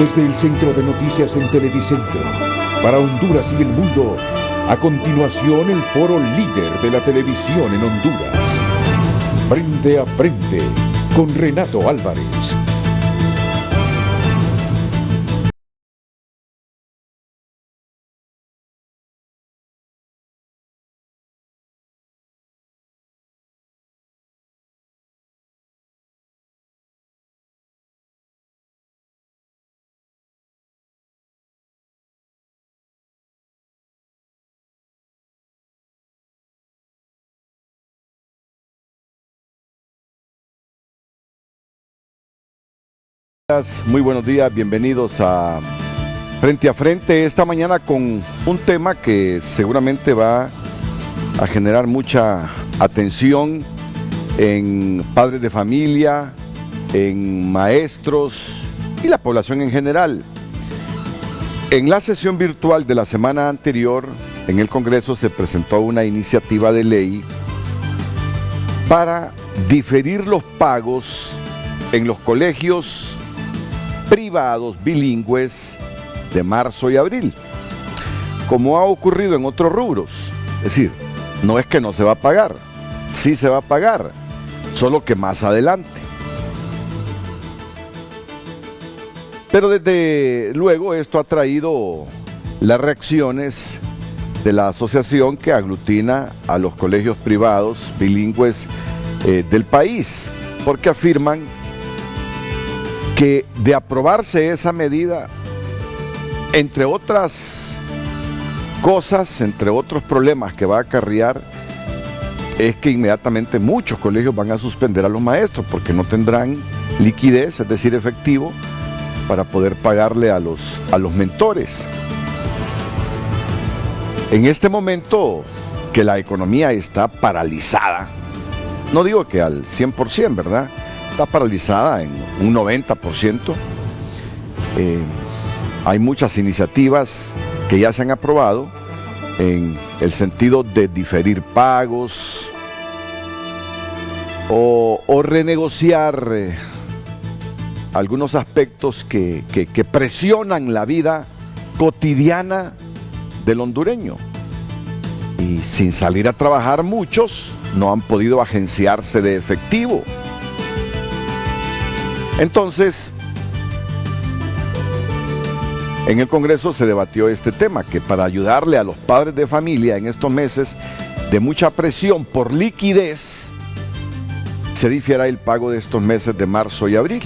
Desde el Centro de Noticias en Televicentro, para Honduras y el mundo, a continuación el foro líder de la televisión en Honduras. Frente a frente, con Renato Álvarez. Muy buenos días, bienvenidos a Frente, esta mañana con un tema que seguramente va a generar mucha atención en padres de familia, en maestros y la población en general. En la sesión virtual de la semana anterior, en el Congreso se presentó una iniciativa de ley para diferir los pagos en los colegios privados bilingües de marzo y abril, como ha ocurrido en otros rubros. Es decir, no es que no se va a pagar, sí se va a pagar, solo que más adelante. Pero desde luego esto ha traído las reacciones de la asociación que aglutina a los colegios privados bilingües del país, porque afirman que de aprobarse esa medida, entre otras cosas, entre otros problemas que va a acarrear, es que inmediatamente muchos colegios van a suspender a los maestros porque no tendrán liquidez, es decir, efectivo, para poder pagarle a los mentores. En este momento que la economía está paralizada, no digo que al 100%, ¿verdad? Está paralizada en un 90%. Hay muchas iniciativas que ya se han aprobado en el sentido de diferir pagos o renegociar algunos aspectos que presionan la vida cotidiana del hondureño. Y sin salir a trabajar, muchos no han podido agenciarse de efectivo. Entonces, en el Congreso se debatió este tema, que para ayudarle a los padres de familia en estos meses de mucha presión por liquidez, se difiera el pago de estos meses de marzo y abril.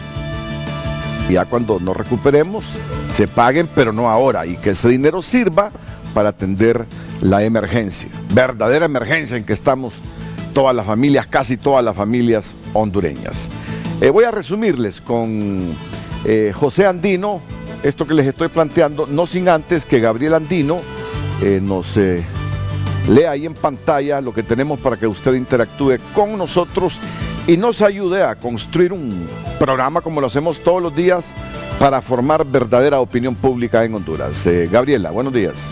Ya cuando nos recuperemos, se paguen, pero no ahora, y que ese dinero sirva para atender la emergencia, verdadera emergencia en que estamos todas las familias, casi todas las familias hondureñas. Voy a resumirles con José Andino esto que les estoy planteando, no sin antes que Gabriel Andino nos lea ahí en pantalla lo que tenemos para que usted interactúe con nosotros y nos ayude a construir un programa como lo hacemos todos los días para formar verdadera opinión pública en Honduras. Gabriela, buenos días.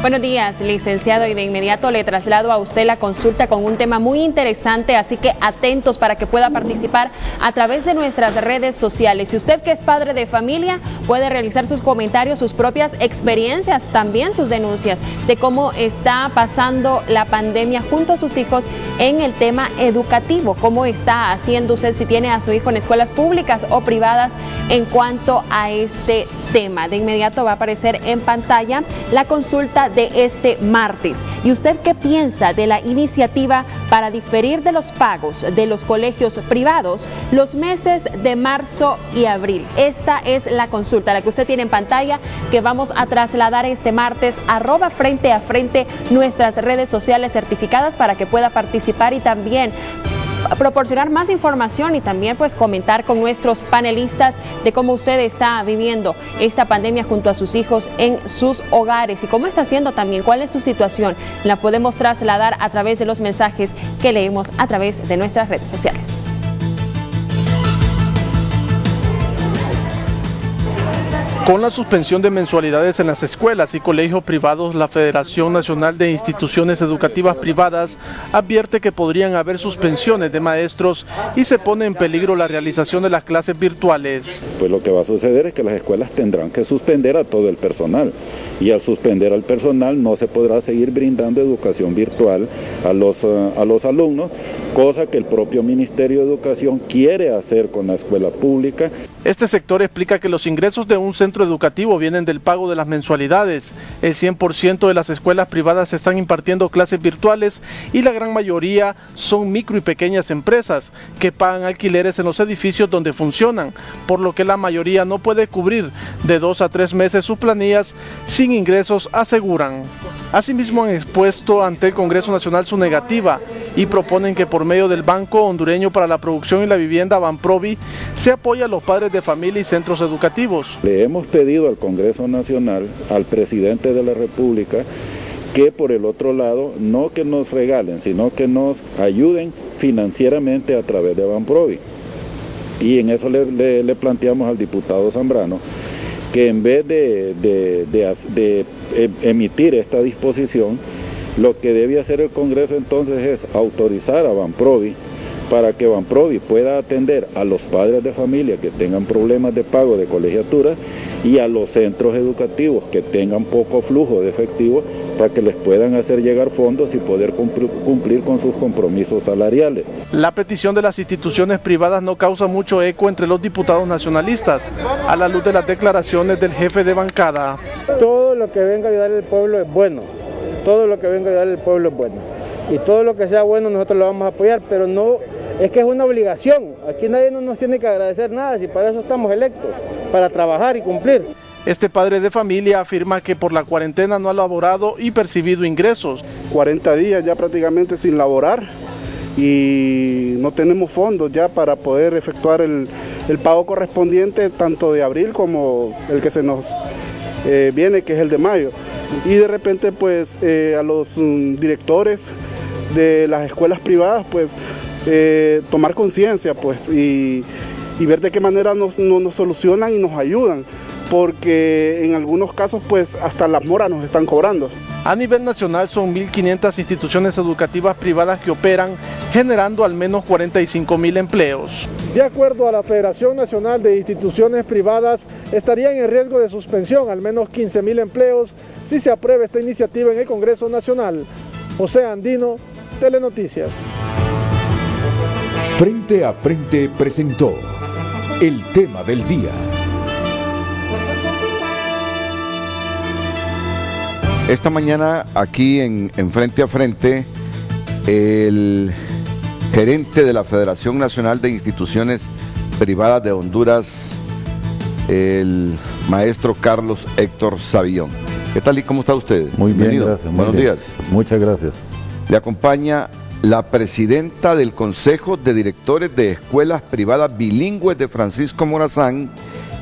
Buenos días, licenciado, y de inmediato le traslado a usted la consulta con un tema muy interesante, así que atentos para que pueda participar a través de nuestras redes sociales. Si usted que es padre de familia puede realizar sus comentarios, sus propias experiencias, también sus denuncias de cómo está pasando la pandemia junto a sus hijos en el tema educativo, cómo está haciendo usted si tiene a su hijo en escuelas públicas o privadas en cuanto a este tema. De inmediato va a aparecer en pantalla la consulta de este martes. ¿Y usted qué piensa de la iniciativa para diferir de los pagos de los colegios privados los meses de marzo y abril? Esta es la consulta, la que usted tiene en pantalla, que vamos a trasladar este martes, @frente a frente, nuestras redes sociales certificadas para que pueda participar y también proporcionar más información y también pues comentar con nuestros panelistas de cómo usted está viviendo esta pandemia junto a sus hijos en sus hogares y cómo está haciendo también, cuál es su situación. La podemos trasladar a través de los mensajes que leemos a través de nuestras redes sociales. Con la suspensión de mensualidades en las escuelas y colegios privados, la Federación Nacional de Instituciones Educativas Privadas advierte que podrían haber suspensiones de maestros y se pone en peligro la realización de las clases virtuales. Pues lo que va a suceder es que las escuelas tendrán que suspender a todo el personal y al suspender al personal no se podrá seguir brindando educación virtual a los alumnos, cosa que el propio Ministerio de Educación quiere hacer con la escuela pública. Este sector explica que los ingresos de un centro educativo vienen del pago de las mensualidades. El 100% de las escuelas privadas están impartiendo clases virtuales y la gran mayoría son micro y pequeñas empresas que pagan alquileres en los edificios donde funcionan, por lo que la mayoría no puede cubrir de 2 a 3 meses sus planillas sin ingresos, aseguran. Asimismo han expuesto ante el Congreso Nacional su negativa y proponen que por medio del Banco Hondureño para la Producción y la Vivienda, Banprovi, se apoye a los padres de familia y centros educativos. Le hemos pedido al Congreso Nacional, al presidente de la República, que por el otro lado, no que nos regalen, sino que nos ayuden financieramente a través de Banprovi. Y en eso le planteamos al diputado Zambrano que en vez de emitir esta disposición, lo que debe hacer el Congreso entonces es autorizar a Banprovi para que Banprovi pueda atender a los padres de familia que tengan problemas de pago de colegiaturas y a los centros educativos que tengan poco flujo de efectivo para que les puedan hacer llegar fondos y poder cumplir con sus compromisos salariales. La petición de las instituciones privadas no causa mucho eco entre los diputados nacionalistas, a la luz de las declaraciones del jefe de bancada. Todo lo que venga a ayudar al pueblo es bueno, todo lo que venga a ayudar al pueblo es bueno. Y todo lo que sea bueno nosotros lo vamos a apoyar, pero no es que es una obligación. Aquí nadie nos tiene que agradecer nada, si para eso estamos electos, para trabajar y cumplir. Este padre de familia afirma que por la cuarentena no ha laborado y percibido ingresos. 40 días ya prácticamente sin laborar y no tenemos fondos ya para poder efectuar el pago correspondiente tanto de abril como el que se nos viene, que es el de mayo. Y de repente pues a los directores de las escuelas privadas pues tomar conciencia pues y ver de qué manera nos solucionan y nos ayudan, porque en algunos casos pues hasta las moras nos están cobrando. A nivel nacional son 1.500 instituciones educativas privadas que operan, generando al menos 45.000 empleos. De acuerdo a la Federación Nacional de Instituciones Privadas, estarían en riesgo de suspensión al menos 15.000 empleos si se aprueba esta iniciativa en el Congreso Nacional. José Andino, Telenoticias. Frente a Frente presentó el tema del día. Esta mañana aquí en Frente a Frente, el gerente de la Federación Nacional de Instituciones Privadas de Honduras, el maestro Carlos Héctor Savillón. ¿Qué tal y cómo está usted? Muy Bienvenido. bien, gracias. Buenos días. Muchas gracias. Le acompaña la presidenta del Consejo de Directores de Escuelas Privadas Bilingües de Francisco Morazán,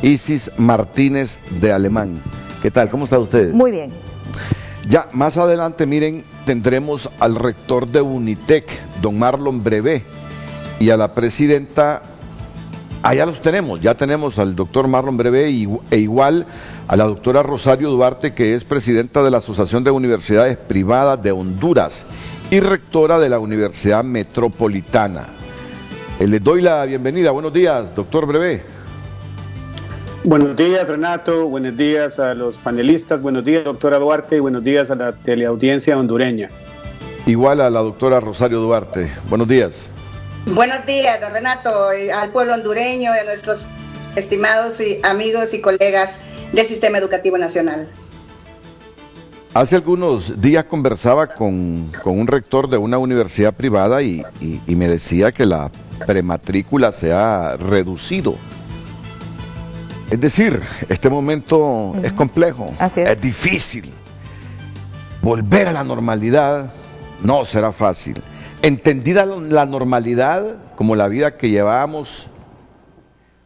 Isis Martínez de Alemán. ¿Qué tal? ¿Cómo está usted? Muy bien. Ya más adelante, miren, tendremos al rector de Unitec, don Marlon Brevé, y a la presidenta, ya los tenemos, ya tenemos al doctor Marlon Brevé e igual a la doctora Rosario Duarte, que es presidenta de la Asociación de Universidades Privadas de Honduras y rectora de la Universidad Metropolitana. Les doy la bienvenida. Buenos días, doctor Brevé. Buenos días, Renato. Buenos días a los panelistas. Buenos días, doctora Duarte. Y buenos días a la teleaudiencia hondureña. Igual a la doctora Rosario Duarte. Buenos días. Buenos días, don Renato, al pueblo hondureño y a nuestros estimados amigos y colegas del Sistema Educativo Nacional. Hace algunos días conversaba con un rector de una universidad privada y me decía que la prematrícula se ha reducido. Es decir, este momento es complejo, es difícil. Volver a la normalidad no será fácil. Entendida la normalidad como la vida que llevábamos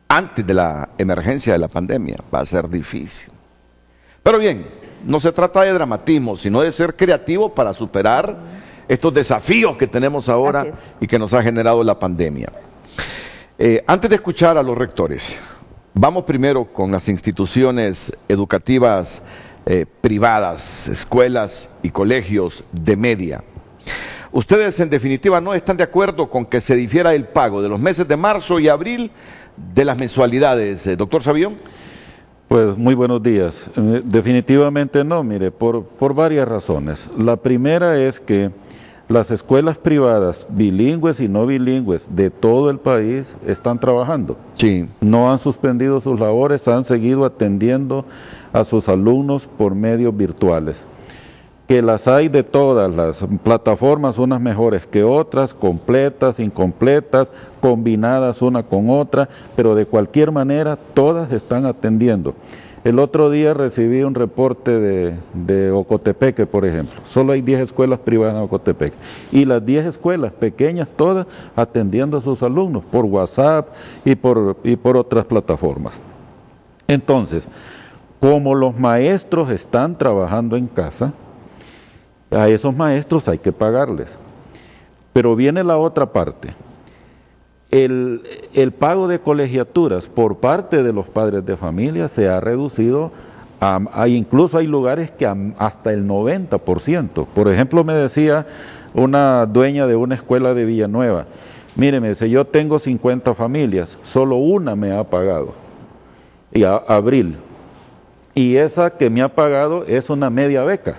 antes de la emergencia de la pandemia, va a ser difícil. Pero bien, no se trata de dramatismo, sino de ser creativo para superar estos desafíos que tenemos ahora y que nos ha generado la pandemia. Antes de escuchar a los rectores, Vamos primero con las instituciones educativas privadas, escuelas y colegios de media. Ustedes en definitiva no están de acuerdo con que se difiera el pago de los meses de marzo y abril de las mensualidades, doctor Sabión. Pues muy buenos días. Definitivamente no, mire, por varias razones. La primera es que las escuelas privadas, bilingües y no bilingües, de todo el país están trabajando. Sí. No han suspendido sus labores, han seguido atendiendo a sus alumnos por medios virtuales. Que las hay de todas las plataformas, unas mejores que otras, completas, incompletas, combinadas una con otra, pero de cualquier manera todas están atendiendo. El otro día recibí un reporte de Ocotepeque, por ejemplo. Solo hay 10 escuelas privadas en Ocotepeque. Y las 10 escuelas pequeñas, todas atendiendo a sus alumnos por WhatsApp y por otras plataformas. Entonces, como los maestros están trabajando en casa, a esos maestros hay que pagarles. Pero viene la otra parte. El pago de colegiaturas por parte de los padres de familia se ha reducido, incluso hay lugares que hasta el 90%. Por ejemplo, me decía una dueña de una escuela de Villanueva, mire, me dice, yo tengo 50 familias, solo una me ha pagado, y abril, y esa que me ha pagado es una media beca,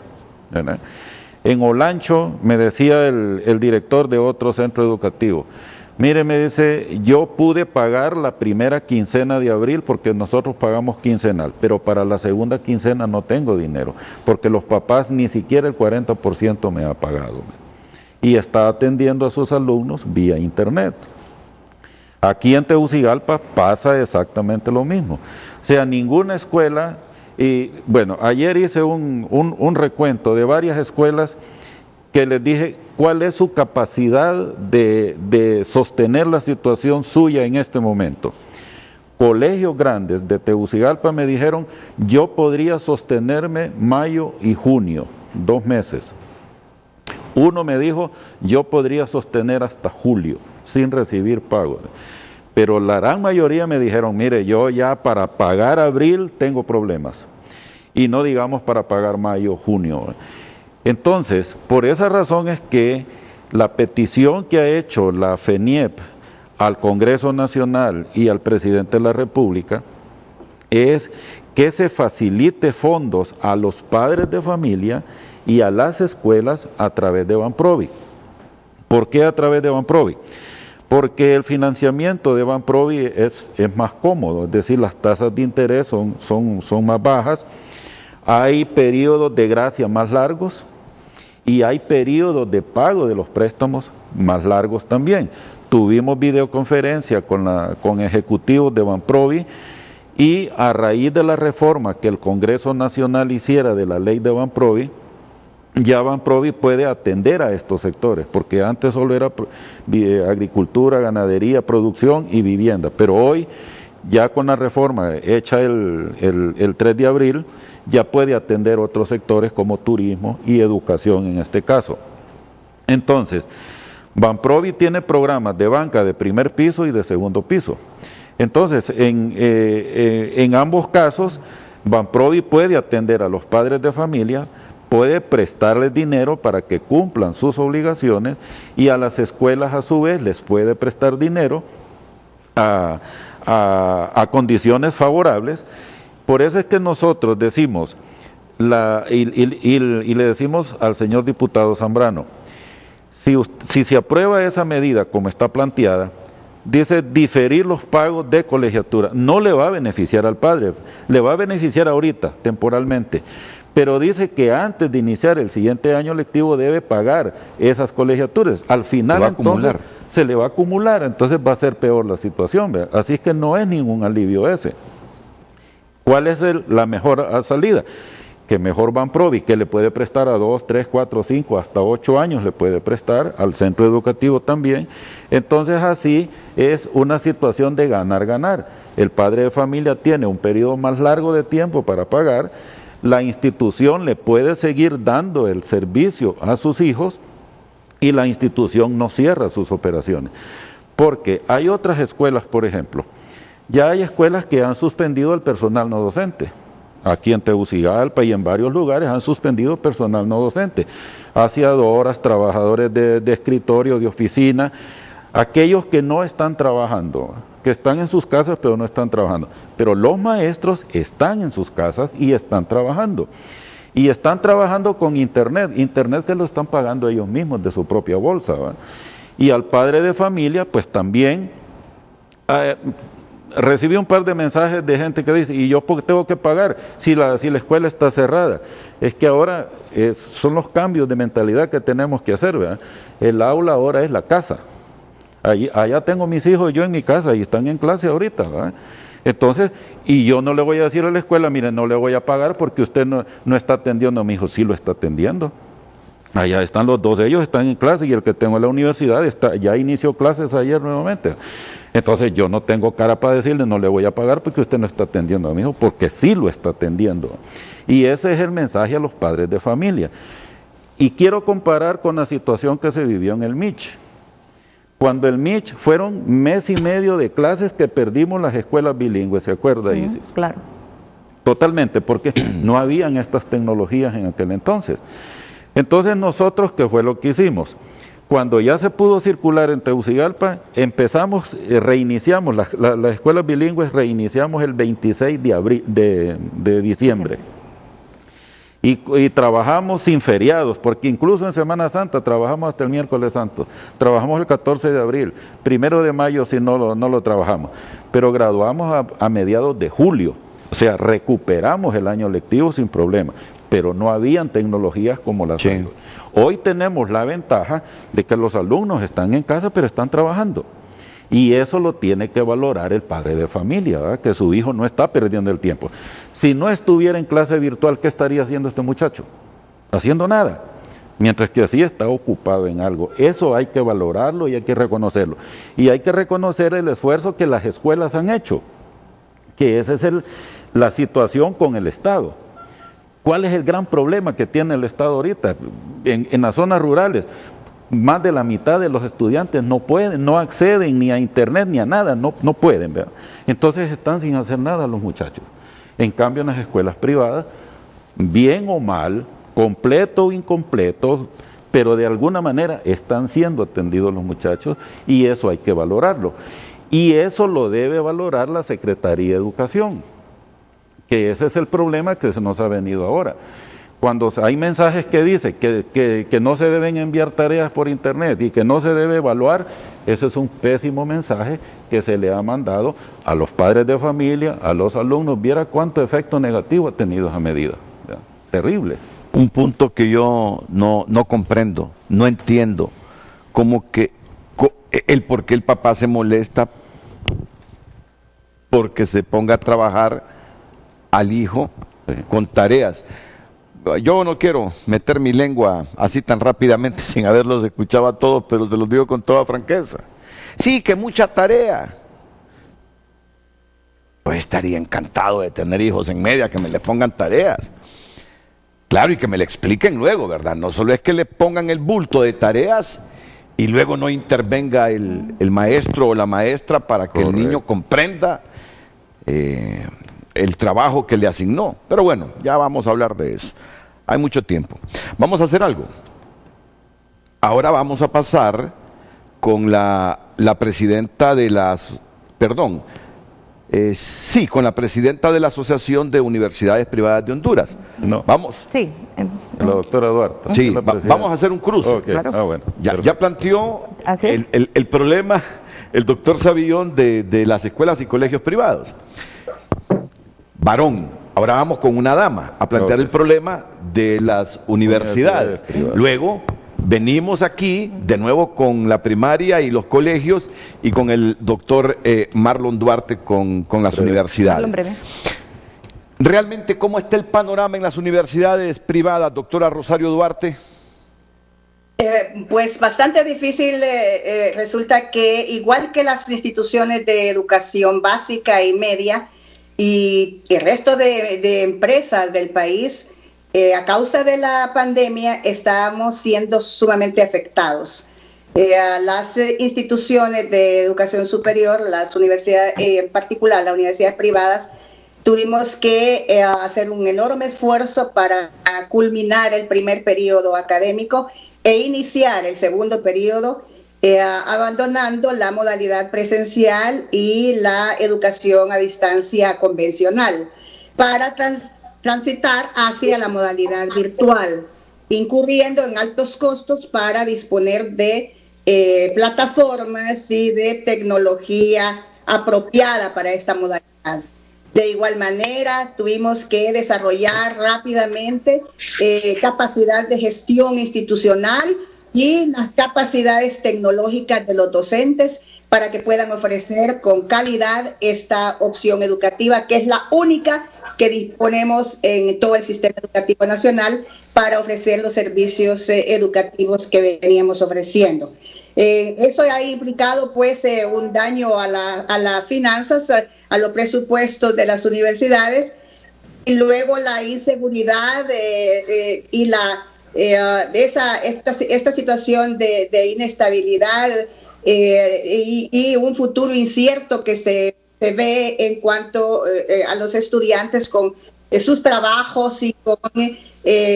¿verdad? En Olancho, me decía el director de otro centro educativo, mire, me dice, yo pude pagar la primera quincena de abril porque nosotros pagamos quincenal, pero para la segunda quincena no tengo dinero, porque los papás ni siquiera el 40% me ha pagado. Y está atendiendo a sus alumnos vía internet. Aquí en Tegucigalpa pasa exactamente lo mismo. O sea, ninguna escuela, y bueno, ayer hice un recuento de varias escuelas que les dije cuál es su capacidad de sostener la situación suya en este momento. Colegios grandes de Tegucigalpa me dijeron, yo podría sostenerme mayo y junio, 2 meses. Uno me dijo, yo podría sostener hasta julio, sin recibir pago. Pero la gran mayoría me dijeron, mire, yo ya para pagar abril tengo problemas. Y no digamos para pagar mayo, junio. Entonces, por esa razón es que la petición que ha hecho la FENIEP al Congreso Nacional y al Presidente de la República es que se facilite fondos a los padres de familia y a las escuelas a través de Banprovi. ¿Por qué a través de Banprovi? Porque el financiamiento de Banprovi es más cómodo, es decir, las tasas de interés son más bajas, hay periodos de gracia más largos, y hay periodos de pago de los préstamos más largos también. Tuvimos videoconferencia con ejecutivos de Banprovi y a raíz de la reforma que el Congreso Nacional hiciera de la ley de Banprovi, ya Banprovi puede atender a estos sectores, porque antes solo era agricultura, ganadería, producción y vivienda, pero hoy ya con la reforma hecha el 3 de abril, ya puede atender otros sectores como turismo y educación en este caso. Entonces, Banprovi tiene programas de banca de primer piso y de segundo piso. Entonces, en ambos casos, Banprovi puede atender a los padres de familia, puede prestarles dinero para que cumplan sus obligaciones y a las escuelas a su vez les puede prestar dinero a condiciones favorables. Por eso es que nosotros decimos, y le decimos al señor diputado Zambrano, si se aprueba esa medida como está planteada, dice diferir los pagos de colegiatura, no le va a beneficiar al padre, le va a beneficiar ahorita, temporalmente, pero dice que antes de iniciar el siguiente año lectivo debe pagar esas colegiaturas, al final entonces se le va a acumular, entonces va a ser peor la situación, ¿verdad? Así es que no es ningún alivio ese. ¿Cuál es la mejor salida? Que mejor Banprovi, que le puede prestar a 2, 3, 4, 5, hasta 8 años le puede prestar, al centro educativo también. Entonces así es una situación de ganar-ganar. El padre de familia tiene un periodo más largo de tiempo para pagar, la institución le puede seguir dando el servicio a sus hijos y la institución no cierra sus operaciones. Porque hay otras escuelas, por ejemplo, Ya hay escuelas que han suspendido el personal no docente. Aquí en Tegucigalpa y en varios lugares han suspendido personal no docente. Aseadoras, trabajadores de escritorio, de oficina, aquellos que no están trabajando, que están en sus casas pero no están trabajando. Pero los maestros están en sus casas y están trabajando. Y están trabajando con internet que lo están pagando ellos mismos de su propia bolsa, ¿va? Y al padre de familia, pues también recibí un par de mensajes de gente que dice, ¿y yo por qué tengo que pagar si la escuela está cerrada? Es que ahora son los cambios de mentalidad que tenemos que hacer, ¿verdad? El aula ahora es la casa. Allá tengo mis hijos yo en mi casa y están en clase ahorita, ¿verdad? Entonces, y yo no le voy a decir a la escuela, mire, no le voy a pagar porque usted no está atendiendo a mi hijo. Sí lo está atendiendo. Allá están los dos, ellos están en clase y el que tengo en la universidad ya inició clases ayer nuevamente. Entonces yo no tengo cara para decirle, no le voy a pagar porque usted no está atendiendo a mi hijo, porque sí lo está atendiendo. Y ese es el mensaje a los padres de familia. Y quiero comparar con la situación que se vivió en el Mich. Cuando el Mich fueron mes y medio de clases que perdimos las escuelas bilingües, ¿se acuerda, Isis? Claro. Totalmente, porque no habían estas tecnologías en aquel entonces. Entonces nosotros, ¿qué fue lo que hicimos? Cuando ya se pudo circular en Tegucigalpa, reiniciamos las escuelas bilingües, reiniciamos el 26 de diciembre. Y trabajamos sin feriados, porque incluso en Semana Santa trabajamos hasta el miércoles santo, trabajamos el 14 de abril, 1 de mayo si no lo trabajamos, pero graduamos a mediados de julio, o sea, recuperamos el año lectivo sin problema, pero no habían tecnologías como las de hoy. Hoy tenemos la ventaja de que los alumnos están en casa, pero están trabajando. Y eso lo tiene que valorar el padre de familia, ¿verdad? Que su hijo no está perdiendo el tiempo. Si no estuviera en clase virtual, ¿qué estaría haciendo este muchacho? Haciendo nada. Mientras que así está ocupado en algo. Eso hay que valorarlo y hay que reconocerlo. Y hay que reconocer el esfuerzo que las escuelas han hecho, que esa es la situación con el Estado. ¿Cuál es el gran problema que tiene el Estado ahorita? En las zonas rurales, más de la mitad de los estudiantes no pueden, no acceden ni a internet ni a nada, no pueden, ¿verdad? Entonces están sin hacer nada los muchachos. En cambio, en las escuelas privadas, bien o mal, completo o incompleto, pero de alguna manera están siendo atendidos los muchachos y eso hay que valorarlo. Y eso lo debe valorar la Secretaría de Educación, que ese es el problema que se nos ha venido ahora. Cuando hay mensajes que dicen que no se deben enviar tareas por internet y que no se debe evaluar, ese es un pésimo mensaje que se le ha mandado a los padres de familia, a los alumnos. Viera cuánto efecto negativo ha tenido esa medida. ¿Ya? Terrible. Un punto que yo no comprendo, no entiendo, como que el por qué el papá se molesta porque se ponga a trabajar al hijo con tareas. Yo no quiero meter mi lengua así tan rápidamente sin haberlos escuchado a todos, pero se los digo con toda franqueza. Sí, que mucha tarea. Pues estaría encantado de tener hijos en media, que me les pongan tareas. Claro, y que me le expliquen luego, ¿verdad? No solo es que le pongan el bulto de tareas y luego no intervenga el maestro o la maestra para que el niño comprenda el trabajo que le asignó. Pero bueno, ya vamos a hablar de eso. Hay mucho tiempo. Vamos a hacer algo. Ahora vamos a pasar con la presidenta de las... Perdón. Con la presidenta de la Asociación de Universidades Privadas de Honduras. No. Vamos. Sí. La doctora Duarte. Sí, vamos a hacer un cruce. Okay. Claro. Bueno, ya planteó el problema el doctor Savillón de las escuelas y colegios privados. Varón. Ahora vamos con una dama a plantear el problema de las universidades. Luego venimos aquí de nuevo con la primaria y los colegios y con el doctor Marlon Duarte con las universidades. Realmente, ¿cómo está el panorama en las universidades privadas, doctora Rosario Duarte? Pues bastante difícil. Resulta que igual que las instituciones de educación básica y media, y el resto de empresas del país, a causa de la pandemia, estamos siendo sumamente afectados. A las instituciones de educación superior, las universidades, en particular las universidades privadas, tuvimos que hacer un enorme esfuerzo para culminar el primer periodo académico e iniciar el segundo periodo, abandonando la modalidad presencial y la educación a distancia convencional para transitar hacia la modalidad virtual, incurriendo en altos costos para disponer de plataformas y de tecnología apropiada para esta modalidad. De igual manera, tuvimos que desarrollar rápidamente capacidad de gestión institucional y las capacidades tecnológicas de los docentes para que puedan ofrecer con calidad esta opción educativa, que es la única que disponemos en todo el sistema educativo nacional para ofrecer los servicios educativos que veníamos ofreciendo. Eso ha implicado pues un daño a las finanzas, a los presupuestos de las universidades, y luego la inseguridad y esta situación de inestabilidad y un futuro incierto que se ve en cuanto a los estudiantes con sus trabajos y con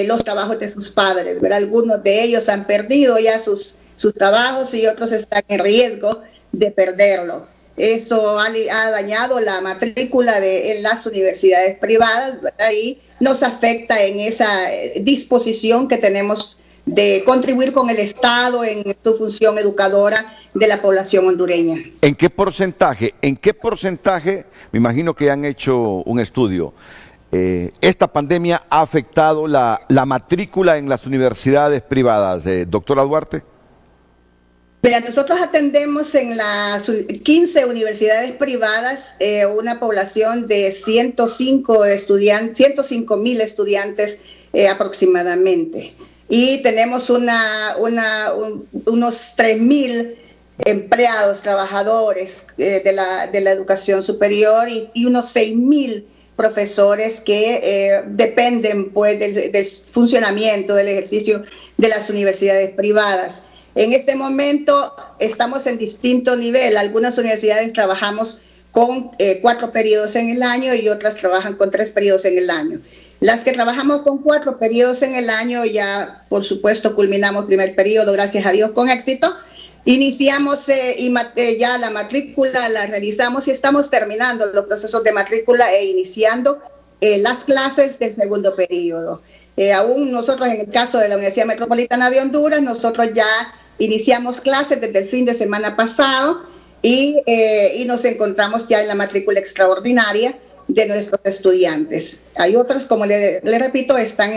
los trabajos de sus padres, ¿verdad? Algunos de ellos han perdido ya sus trabajos y otros están en riesgo de perderlo. Eso ha dañado la matrícula en las universidades privadas, ¿verdad? Y nos afecta en esa disposición que tenemos de contribuir con el Estado en su función educadora de la población hondureña. ¿En qué porcentaje? Me imagino que han hecho un estudio. ¿Esta pandemia ha afectado la matrícula en las universidades privadas, doctora Duarte? Mira, nosotros atendemos en las 15 universidades privadas una población de 105.000 estudiantes aproximadamente. Y tenemos unos 3.000 empleados, trabajadores de la educación superior y unos 6.000 profesores que dependen pues del funcionamiento, del ejercicio de las universidades privadas. En este momento estamos en distinto nivel. Algunas universidades trabajamos con 4 periodos en el año y otras trabajan con 3 periodos en el año. Las que trabajamos con 4 periodos en el año ya, por supuesto, culminamos primer periodo, gracias a Dios, con éxito. Iniciamos ya la matrícula, la realizamos y estamos terminando los procesos de matrícula e iniciando las clases del segundo periodo. Aún nosotros, en el caso de la Universidad Metropolitana de Honduras, nosotros ya iniciamos clases desde el fin de semana pasado y nos encontramos ya en la matrícula extraordinaria de nuestros estudiantes. Hay otros, como le repito, están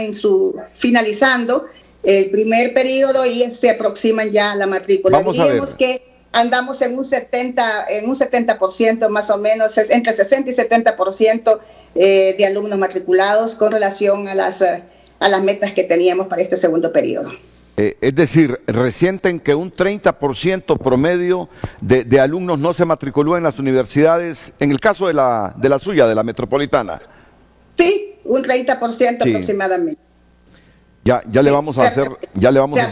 finalizando el primer periodo y se aproximan ya a la matrícula. Diríamos que andamos en un 70% más o menos, entre 60 y 70% de alumnos matriculados con relación a las metas que teníamos para este segundo periodo. Es decir, resienten que un 30% promedio de alumnos no se matriculó en las universidades, en el caso de la suya, de la metropolitana. Sí, un 30% sí, aproximadamente. Ya le vamos a hacer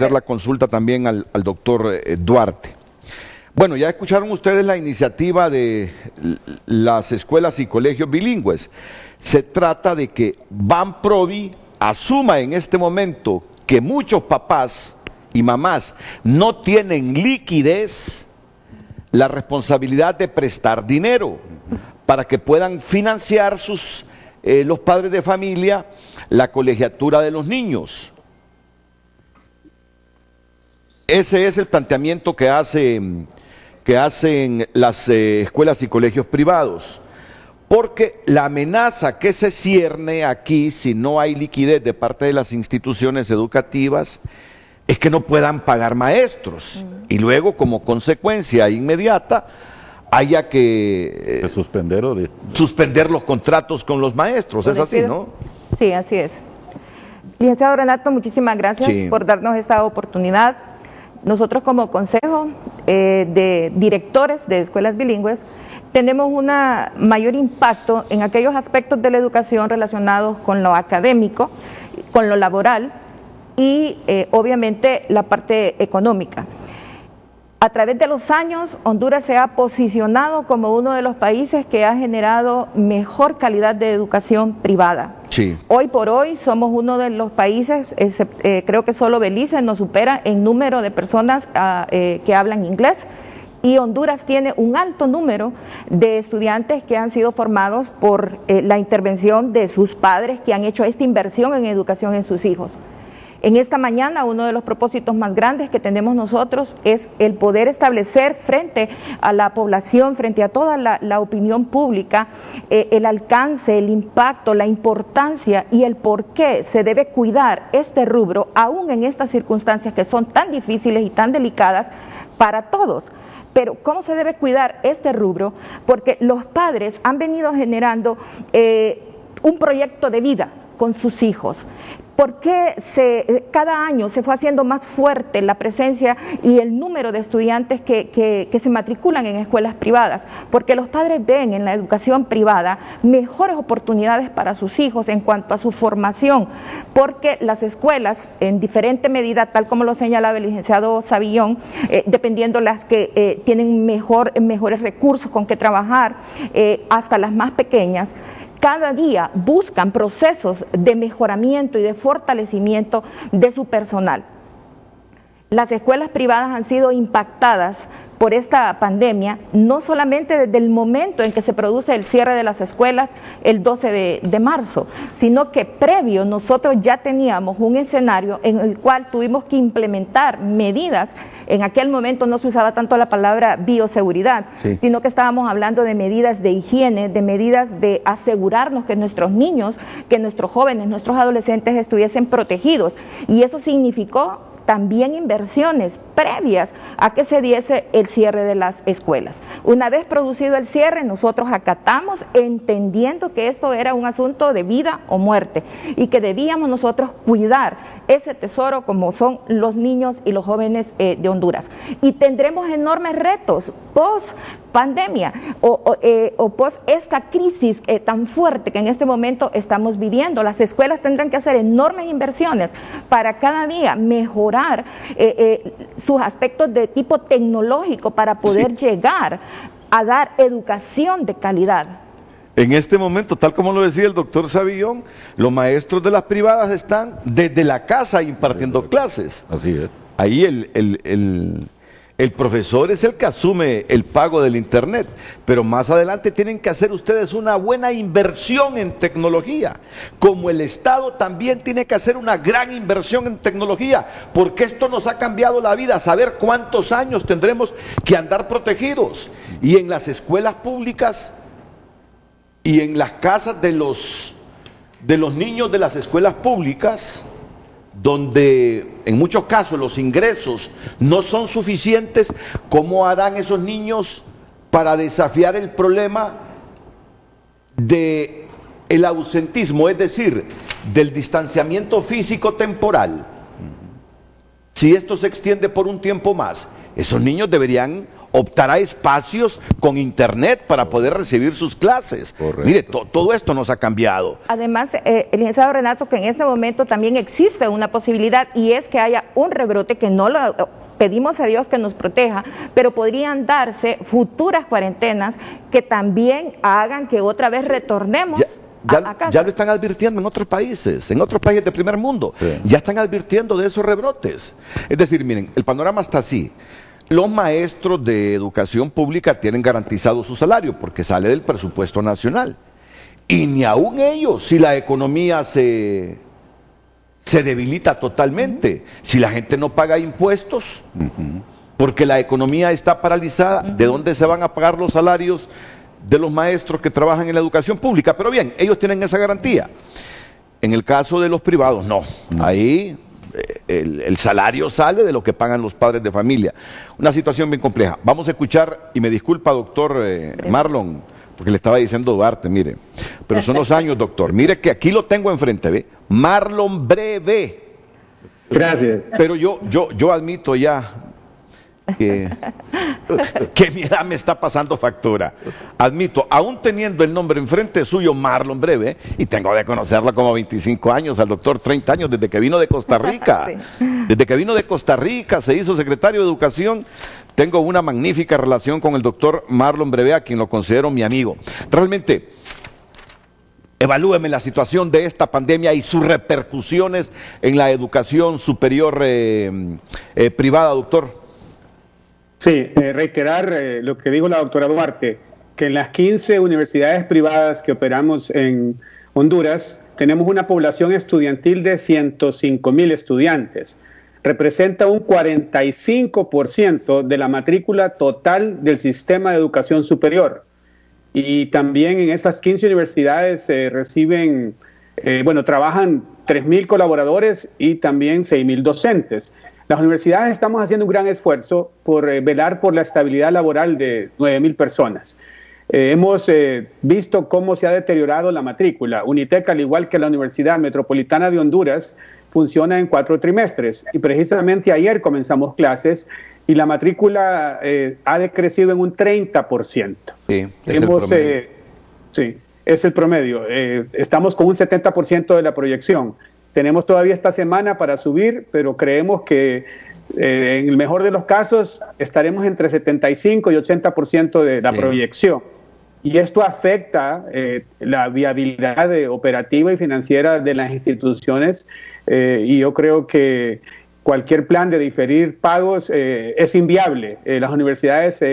la consulta también al doctor Duarte. Bueno, ya escucharon ustedes la iniciativa de las escuelas y colegios bilingües. Se trata de que Banprovi asuma en este momento que muchos papás y mamás no tienen liquidez, la responsabilidad de prestar dinero para que puedan financiar los padres de familia la colegiatura de los niños. Ese es el planteamiento que hacen las escuelas y colegios privados. Porque la amenaza que se cierne aquí, si no hay liquidez de parte de las instituciones educativas, es que no puedan pagar maestros. Y luego, como consecuencia inmediata, haya que suspender los contratos con los maestros. Es así, ¿no? Sí, así es. Licenciado Renato, muchísimas gracias por darnos esta oportunidad. Nosotros como Consejo de Directores de Escuelas Bilingües tenemos un mayor impacto en aquellos aspectos de la educación relacionados con lo académico, con lo laboral y obviamente la parte económica. A través de los años, Honduras se ha posicionado como uno de los países que ha generado mejor calidad de educación privada. Sí. Hoy por hoy somos uno de los países, creo que solo Belice nos supera en número de personas que hablan inglés, y Honduras tiene un alto número de estudiantes que han sido formados por la intervención de sus padres, que han hecho esta inversión en educación en sus hijos. En esta mañana, uno de los propósitos más grandes que tenemos nosotros es el poder establecer frente a la población, frente a toda la opinión pública, el alcance, el impacto, la importancia y el por qué se debe cuidar este rubro, aún en estas circunstancias que son tan difíciles y tan delicadas para todos. Pero ¿cómo se debe cuidar este rubro? Porque los padres han venido generando un proyecto de vida con sus hijos. ¿Por qué cada año se fue haciendo más fuerte la presencia y el número de estudiantes que se matriculan en escuelas privadas? Porque los padres ven en la educación privada mejores oportunidades para sus hijos en cuanto a su formación, porque las escuelas, en diferente medida, tal como lo señalaba el licenciado Savillón, dependiendo las que tienen mejores recursos con que trabajar, hasta las más pequeñas, cada día buscan procesos de mejoramiento y de fortalecimiento de su personal. Las escuelas privadas han sido impactadas por esta pandemia, no solamente desde el momento en que se produce el cierre de las escuelas el 12 de marzo, sino que previo nosotros ya teníamos un escenario en el cual tuvimos que implementar medidas. En aquel momento no se usaba tanto la palabra bioseguridad, sí, sino que estábamos hablando de medidas de higiene, de medidas de asegurarnos que nuestros niños, que nuestros jóvenes, nuestros adolescentes estuviesen protegidos, y eso significó también inversiones previas a que se diese el cierre de las escuelas. Una vez producido el cierre, nosotros acatamos, entendiendo que esto era un asunto de vida o muerte y que debíamos nosotros cuidar ese tesoro como son los niños y los jóvenes de Honduras. Y tendremos enormes retos post pandemia o post esta crisis tan fuerte que en este momento estamos viviendo. Las escuelas tendrán que hacer enormes inversiones para cada día mejorar sus aspectos de tipo tecnológico para poder llegar a dar educación de calidad. En este momento, tal como lo decía el doctor Savillón, los maestros de las privadas están desde la casa impartiendo clases. Así es. Ahí el profesor es el que asume el pago del internet, pero más adelante tienen que hacer ustedes una buena inversión en tecnología, como el Estado también tiene que hacer una gran inversión en tecnología, porque esto nos ha cambiado la vida, saber cuántos años tendremos que andar protegidos. Y en las escuelas públicas y en las casas de los niños de las escuelas públicas, donde en muchos casos los ingresos no son suficientes, ¿cómo harán esos niños para desafiar el problema del ausentismo, es decir, del distanciamiento físico temporal? Si esto se extiende por un tiempo más, esos niños deberían optar a espacios con internet para poder recibir sus clases. Correcto. Mire, todo esto nos ha cambiado. Además, el licenciado Renato, que en este momento también existe una posibilidad, y es que haya un rebrote, que no lo pedimos a Dios que nos proteja, pero podrían darse futuras cuarentenas que también hagan que otra vez retornemos a casa. Ya lo están advirtiendo en otros países de primer mundo. Sí. Ya están advirtiendo de esos rebrotes. Es decir, miren, el panorama está así. Los maestros de educación pública tienen garantizado su salario porque sale del presupuesto nacional. Y ni aún ellos, si la economía se debilita totalmente, si la gente no paga impuestos, porque la economía está paralizada, ¿de dónde se van a pagar los salarios de los maestros que trabajan en la educación pública? Pero bien, ellos tienen esa garantía. En el caso de los privados, no. Ahí el salario sale de lo que pagan los padres de familia. Una situación bien compleja. Vamos a escuchar, y me disculpa, doctor Marlon, porque le estaba diciendo Duarte, mire, pero son los años, doctor. Mire que aquí lo tengo enfrente, ¿ve? Marlon Breve. Gracias. Pero yo admito ya que mi edad me está pasando factura. Admito, aún teniendo el nombre enfrente suyo, Marlon Breve, y tengo de conocerlo como 25 años, al doctor 30 años, desde que vino de Costa Rica. Sí. Desde que vino de Costa Rica, se hizo secretario de Educación, tengo una magnífica relación con el doctor Marlon Brevea, quien lo considero mi amigo. Realmente, evalúeme la situación de esta pandemia y sus repercusiones en la educación superior privada, doctor. Sí, reiterar lo que dijo la doctora Duarte, que en las 15 universidades privadas que operamos en Honduras, tenemos una población estudiantil de 105,000 estudiantes. Representa un 45% de la matrícula total del sistema de educación superior. Y también en esas 15 universidades trabajan 3,000 colaboradores y también 6,000 docentes. Las universidades estamos haciendo un gran esfuerzo por velar por la estabilidad laboral de 9,000 personas. Hemos visto cómo se ha deteriorado la matrícula. Unitec, al igual que la Universidad Metropolitana de Honduras, funciona en 4 trimestres. Y precisamente ayer comenzamos clases y la matrícula ha decrecido en un 30%. Sí, es el promedio. Sí, es el promedio. Estamos con un 70% de la proyección. Tenemos todavía esta semana para subir, pero creemos que en el mejor de los casos estaremos entre 75 y 80% de la proyección. Y esto afecta la viabilidad operativa y financiera de las instituciones y yo creo que cualquier plan de diferir pagos es inviable. Las universidades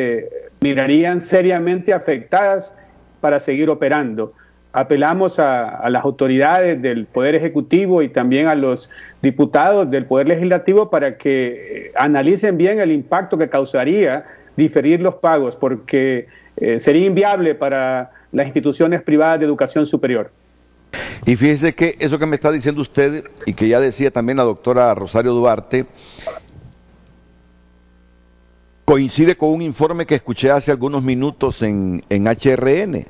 mirarían seriamente afectadas para seguir operando. Apelamos a las autoridades del Poder Ejecutivo y también a los diputados del Poder Legislativo para que analicen bien el impacto que causaría diferir los pagos, porque sería inviable para las instituciones privadas de educación superior. Y fíjese que eso que me está diciendo usted y que ya decía también la doctora Rosario Duarte, coincide con un informe que escuché hace algunos minutos en HRN,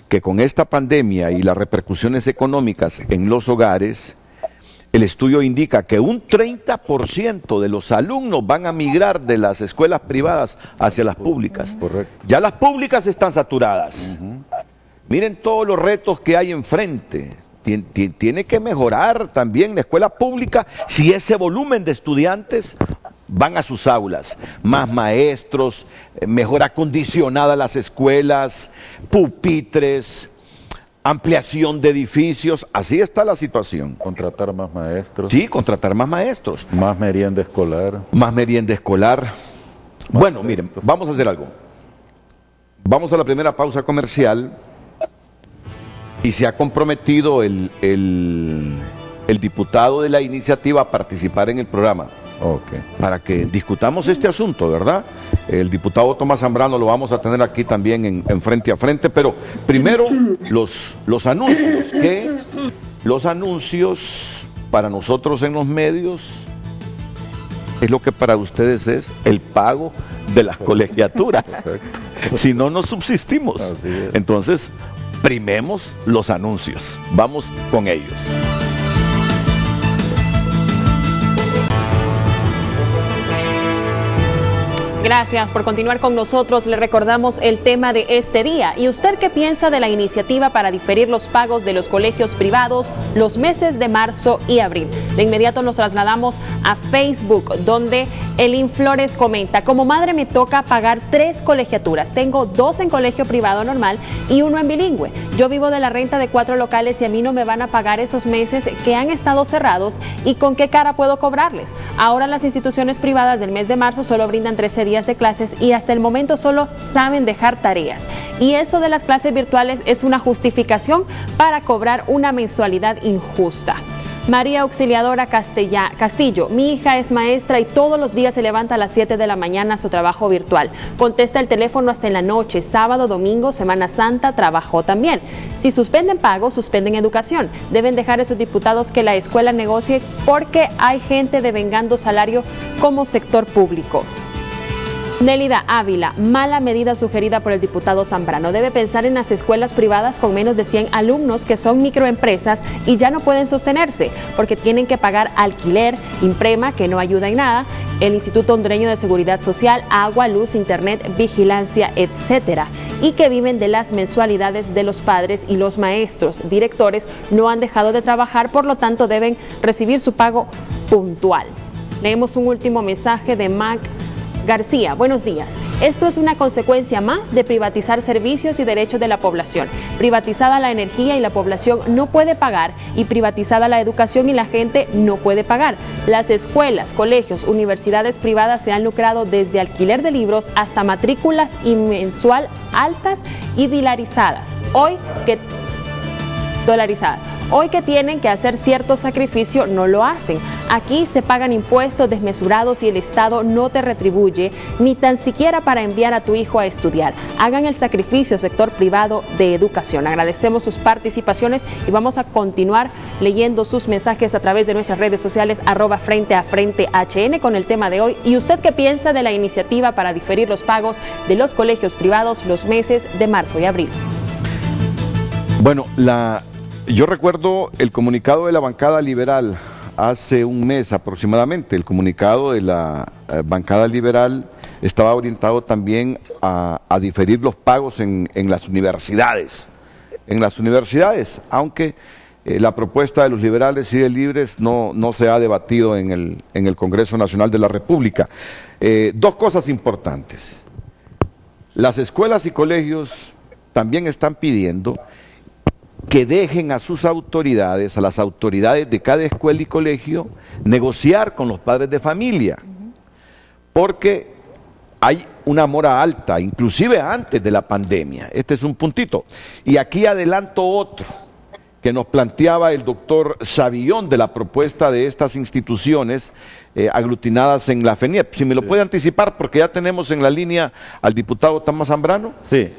que con esta pandemia y las repercusiones económicas en los hogares, el estudio indica que un 30% de los alumnos van a migrar de las escuelas privadas hacia las públicas. Correcto. Ya las públicas están saturadas. Miren todos los retos que hay enfrente. Tiene que mejorar también la escuela pública si ese volumen de estudiantes van a sus aulas, más maestros, mejor acondicionadas las escuelas, pupitres, ampliación de edificios, así está la situación. Contratar más maestros. Sí, contratar más maestros. Más merienda escolar. Más merienda escolar. Bueno, miren, vamos a hacer algo. Vamos a la primera pausa comercial y se ha comprometido el diputado de la iniciativa a participar en el programa. Okay. Para que discutamos este asunto, ¿verdad? El diputado Tomás Zambrano lo vamos a tener aquí también en frente a frente, pero primero los anuncios, que los anuncios para nosotros en los medios es lo que para ustedes es el pago de las colegiaturas. Si no, no subsistimos. Entonces, primemos los anuncios. Vamos con ellos. Gracias por continuar con nosotros. Le recordamos el tema de este día. ¿Y usted qué piensa de la iniciativa para diferir los pagos de los colegios privados los meses de marzo y abril? De inmediato nos trasladamos a Facebook, donde Elin Flores comenta: como madre me toca pagar 3 colegiaturas. Tengo 2 en colegio privado normal y 1 en bilingüe. Yo vivo de la renta de 4 locales y a mí no me van a pagar esos meses que han estado cerrados. ¿Y con qué cara puedo cobrarles? Ahora las instituciones privadas del mes de marzo solo brindan 13 días de clases y hasta el momento solo saben dejar tareas. Y eso de las clases virtuales es una justificación para cobrar una mensualidad injusta. María Auxiliadora Castillo: mi hija es maestra y todos los días se levanta a las 7 de la mañana a su trabajo virtual. Contesta el teléfono hasta en la noche, sábado, domingo, Semana Santa, trabajó también. Si suspenden pagos, suspenden educación. Deben dejar a esos diputados que la escuela negocie, porque hay gente devengando salario como sector público. Nélida Ávila: mala medida sugerida por el diputado Zambrano. Debe pensar en las escuelas privadas con menos de 100 alumnos que son microempresas y ya no pueden sostenerse porque tienen que pagar alquiler, Imprema, que no ayuda en nada, el Instituto Hondureño de Seguridad Social, agua, luz, internet, vigilancia, etcétera, y que viven de las mensualidades de los padres, y los maestros, directores no han dejado de trabajar, por lo tanto deben recibir su pago puntual. Leemos un último mensaje de Mac García, buenos días. Esto es una consecuencia más de privatizar servicios y derechos de la población. Privatizada la energía y la población no puede pagar, y privatizada la educación y la gente no puede pagar. Las escuelas, colegios, universidades privadas se han lucrado desde alquiler de libros hasta matrículas y mensual altas y dolarizadas. Hoy que tienen que hacer cierto sacrificio, no lo hacen. Aquí se pagan impuestos desmesurados y el Estado no te retribuye, ni tan siquiera para enviar a tu hijo a estudiar. Hagan el sacrificio, sector privado de educación. Agradecemos sus participaciones y vamos a continuar leyendo sus mensajes a través de nuestras redes sociales, @FrenteAFrenteHN, con el tema de hoy. ¿Y usted qué piensa de la iniciativa para diferir los pagos de los colegios privados los meses de marzo y abril? Bueno, yo recuerdo el comunicado de la bancada liberal hace un mes aproximadamente. El comunicado de la bancada liberal estaba orientado también a diferir los pagos en las universidades. En las universidades, aunque la propuesta de los liberales y de libres no se ha debatido en el Congreso Nacional de la República. Dos cosas importantes. Las escuelas y colegios también están pidiendo que dejen a sus autoridades, a las autoridades de cada escuela y colegio, negociar con los padres de familia, porque hay una mora alta, inclusive antes de la pandemia. Este es un puntito. Y aquí adelanto otro que nos planteaba el doctor Savillón de la propuesta de estas instituciones aglutinadas en la FENIEP. Si me lo puede anticipar, porque ya tenemos en la línea al diputado Tomás Zambrano. Sí,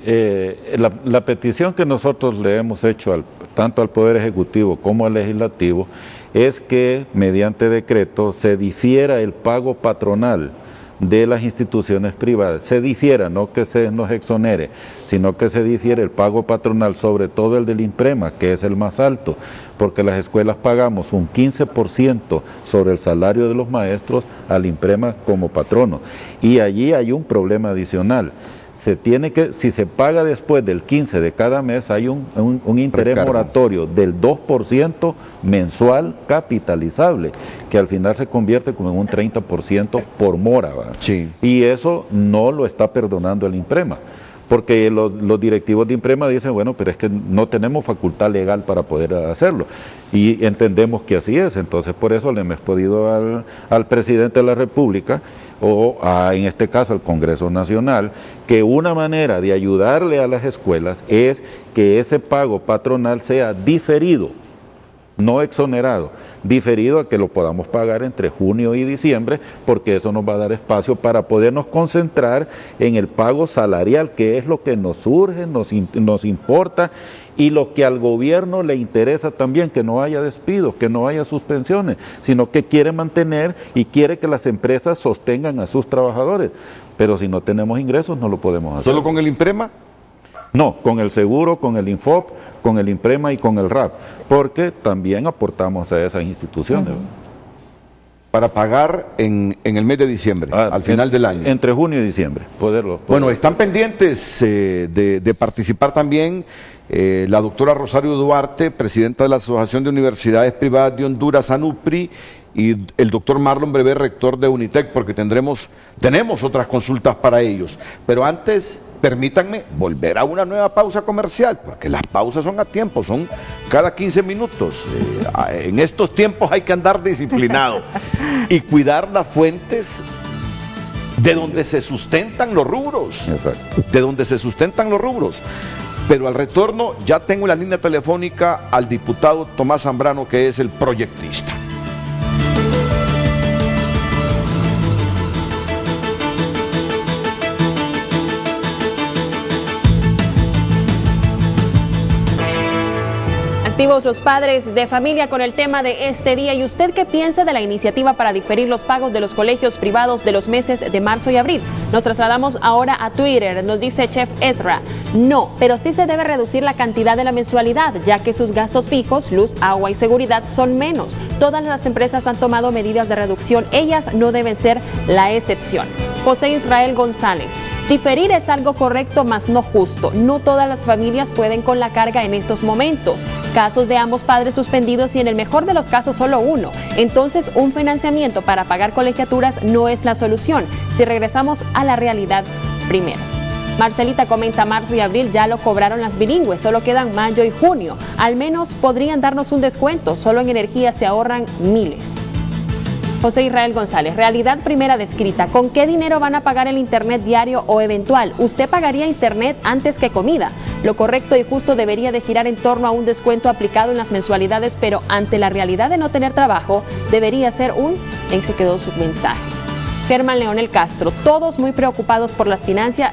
la petición que nosotros le hemos hecho tanto al Poder Ejecutivo como al Legislativo es que mediante decreto se difiera el pago patronal de las instituciones privadas. Se difiera, no que se nos exonere, sino que se difiere el pago patronal, sobre todo el del INPREMA, que es el más alto, porque las escuelas pagamos un 15% sobre el salario de los maestros al INPREMA como patrono. Y allí hay un problema adicional. Si se paga después del 15 de cada mes, hay un interés moratorio del 2% mensual capitalizable, que al final se convierte como en un 30% por mora, ¿verdad? Sí. Y eso no lo está perdonando el INPREMA, porque los directivos de INPREMA dicen, bueno, pero es que no tenemos facultad legal para poder hacerlo, y entendemos que así es. Entonces por eso le hemos pedido al presidente de la República, o en este caso al Congreso Nacional, que una manera de ayudarle a las escuelas es que ese pago patronal sea diferido, no exonerado, diferido a que lo podamos pagar entre junio y diciembre, porque eso nos va a dar espacio para podernos concentrar en el pago salarial, que es lo que nos surge, nos importa, y lo que al gobierno le interesa también, que no haya despidos, que no haya suspensiones, sino que quiere mantener y quiere que las empresas sostengan a sus trabajadores. Pero si no tenemos ingresos, no lo podemos hacer. ¿Solo con el INPREMA? No, con el seguro, con el INFOP, con el INPREMA y con el RAP, porque también aportamos a esas instituciones. Para pagar en el mes de diciembre, al final del año. Entre junio y diciembre, poderlo. Bueno, están pendientes de participar también la doctora Rosario Duarte, presidenta de la Asociación de Universidades Privadas de Honduras, ANUPRI, y el doctor Marlon Brevé, rector de UNITEC, porque tenemos otras consultas para ellos. Pero antes, permítanme volver a una nueva pausa comercial, porque las pausas son a tiempo, son cada 15 minutos. En estos tiempos hay que andar disciplinado y cuidar las fuentes de donde se sustentan los rubros. Exacto. De donde se sustentan los rubros. Pero al retorno ya tengo en la línea telefónica al diputado Tomás Zambrano, que es el proyectista. Activos los padres de familia con el tema de este día. ¿Y usted qué piensa de la iniciativa para diferir los pagos de los colegios privados de los meses de marzo y abril? Nos trasladamos ahora a Twitter. Nos dice Chef Ezra: no, pero sí se debe reducir la cantidad de la mensualidad, ya que sus gastos fijos, luz, agua y seguridad son menos. Todas las empresas han tomado medidas de reducción. Ellas no deben ser la excepción. José Israel González: Diferir es algo correcto, mas no justo. No todas las familias pueden con la carga en estos momentos. Casos de ambos padres suspendidos y en el mejor de los casos solo uno. Entonces, un financiamiento para pagar colegiaturas no es la solución. Si regresamos a la realidad primero. Marcelita comenta, marzo y abril ya lo cobraron las bilingües, solo quedan mayo y junio. Al menos podrían darnos un descuento, solo en energía se ahorran miles. José Israel González, realidad primera descrita. ¿Con qué dinero van a pagar el internet diario o eventual? Usted pagaría internet antes que comida. Lo correcto y justo debería de girar en torno a un descuento aplicado en las mensualidades, pero ante la realidad de no tener trabajo, debería ser un... Ahí se quedó su mensaje. Germán Leonel Castro, todos muy preocupados por las finanzas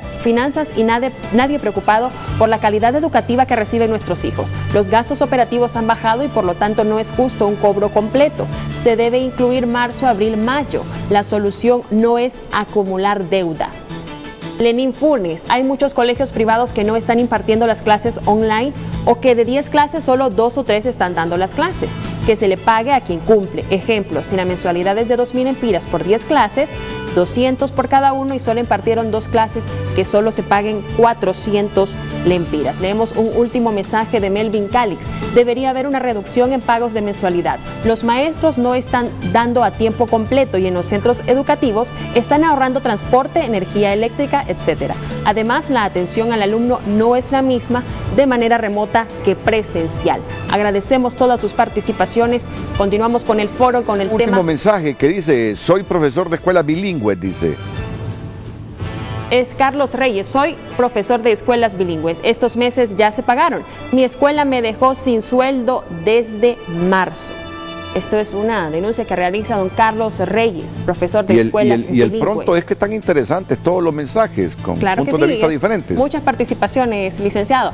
y nadie preocupado por la calidad educativa que reciben nuestros hijos. Los gastos operativos han bajado y por lo tanto no es justo un cobro completo. Se debe incluir marzo, abril, mayo. La solución no es acumular deuda. Lenín Funes, hay muchos colegios privados que no están impartiendo las clases online o que de 10 clases solo 2 o 3 están dando las clases. Que se le pague a quien cumple. Ejemplo, si la mensualidad es de 2.000 empiras por 10 clases, 200 por cada uno y solo impartieron 2 clases, que solo se paguen 400 lempiras. Leemos un último mensaje de Melvin Calix. Debería haber una reducción en pagos de mensualidad. Los maestros no están dando a tiempo completo y en los centros educativos están ahorrando transporte, energía eléctrica, etc. Además, la atención al alumno no es la misma de manera remota que presencial. Agradecemos todas sus participaciones. Continuamos con el foro, con el tema. Último mensaje que dice, soy profesor de escuelas bilingües, dice. Es Carlos Reyes, soy profesor de escuelas bilingües. Estos meses ya se pagaron. Mi escuela me dejó sin sueldo desde marzo. Esto es una denuncia que realiza don Carlos Reyes, profesor de escuelas bilingües. Y el pronto es que están interesantes todos los mensajes con puntos de vista diferentes. Muchas participaciones, licenciado.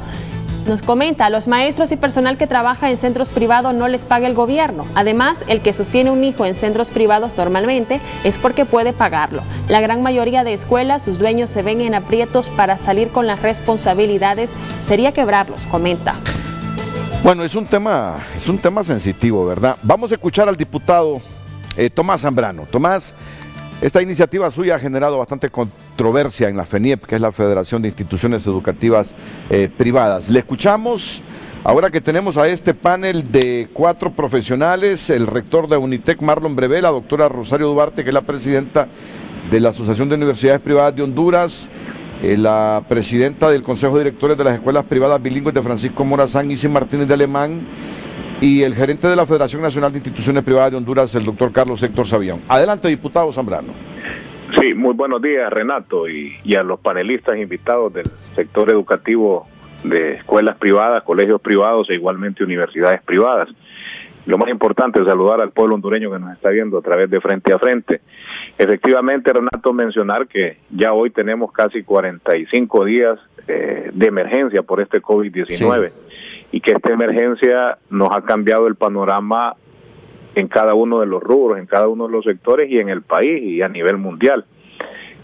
Nos comenta, a los maestros y personal que trabaja en centros privados no les paga el gobierno. Además, el que sostiene un hijo en centros privados normalmente es porque puede pagarlo. La gran mayoría de escuelas, sus dueños se ven en aprietos para salir con las responsabilidades. Sería quebrarlos, comenta. Bueno, es un tema sensitivo, ¿verdad? Vamos a escuchar al diputado Tomás Zambrano. Tomás, esta iniciativa suya ha generado bastante controversia en la FENIEP, que es la Federación de Instituciones Educativas Privadas. Le escuchamos ahora que tenemos a este panel de 4 profesionales, el rector de Unitec, Marlon Brevé, la doctora Rosario Duarte, que es la presidenta de la Asociación de Universidades Privadas de Honduras, la presidenta del Consejo de Directores de las Escuelas Privadas Bilingües de Francisco Morazán, Isi Martínez de Alemán, y el gerente de la Federación Nacional de Instituciones Privadas de Honduras, el doctor Carlos Héctor Sabión. Adelante, diputado Zambrano. Sí, muy buenos días, Renato, y a los panelistas invitados del sector educativo de escuelas privadas, colegios privados e igualmente universidades privadas. Lo más importante es saludar al pueblo hondureño que nos está viendo a través de Frente a Frente. Efectivamente, Renato, mencionar que ya hoy tenemos casi 45 días de emergencia por este COVID-19. Sí. Y que esta emergencia nos ha cambiado el panorama en cada uno de los rubros, en cada uno de los sectores y en el país y a nivel mundial.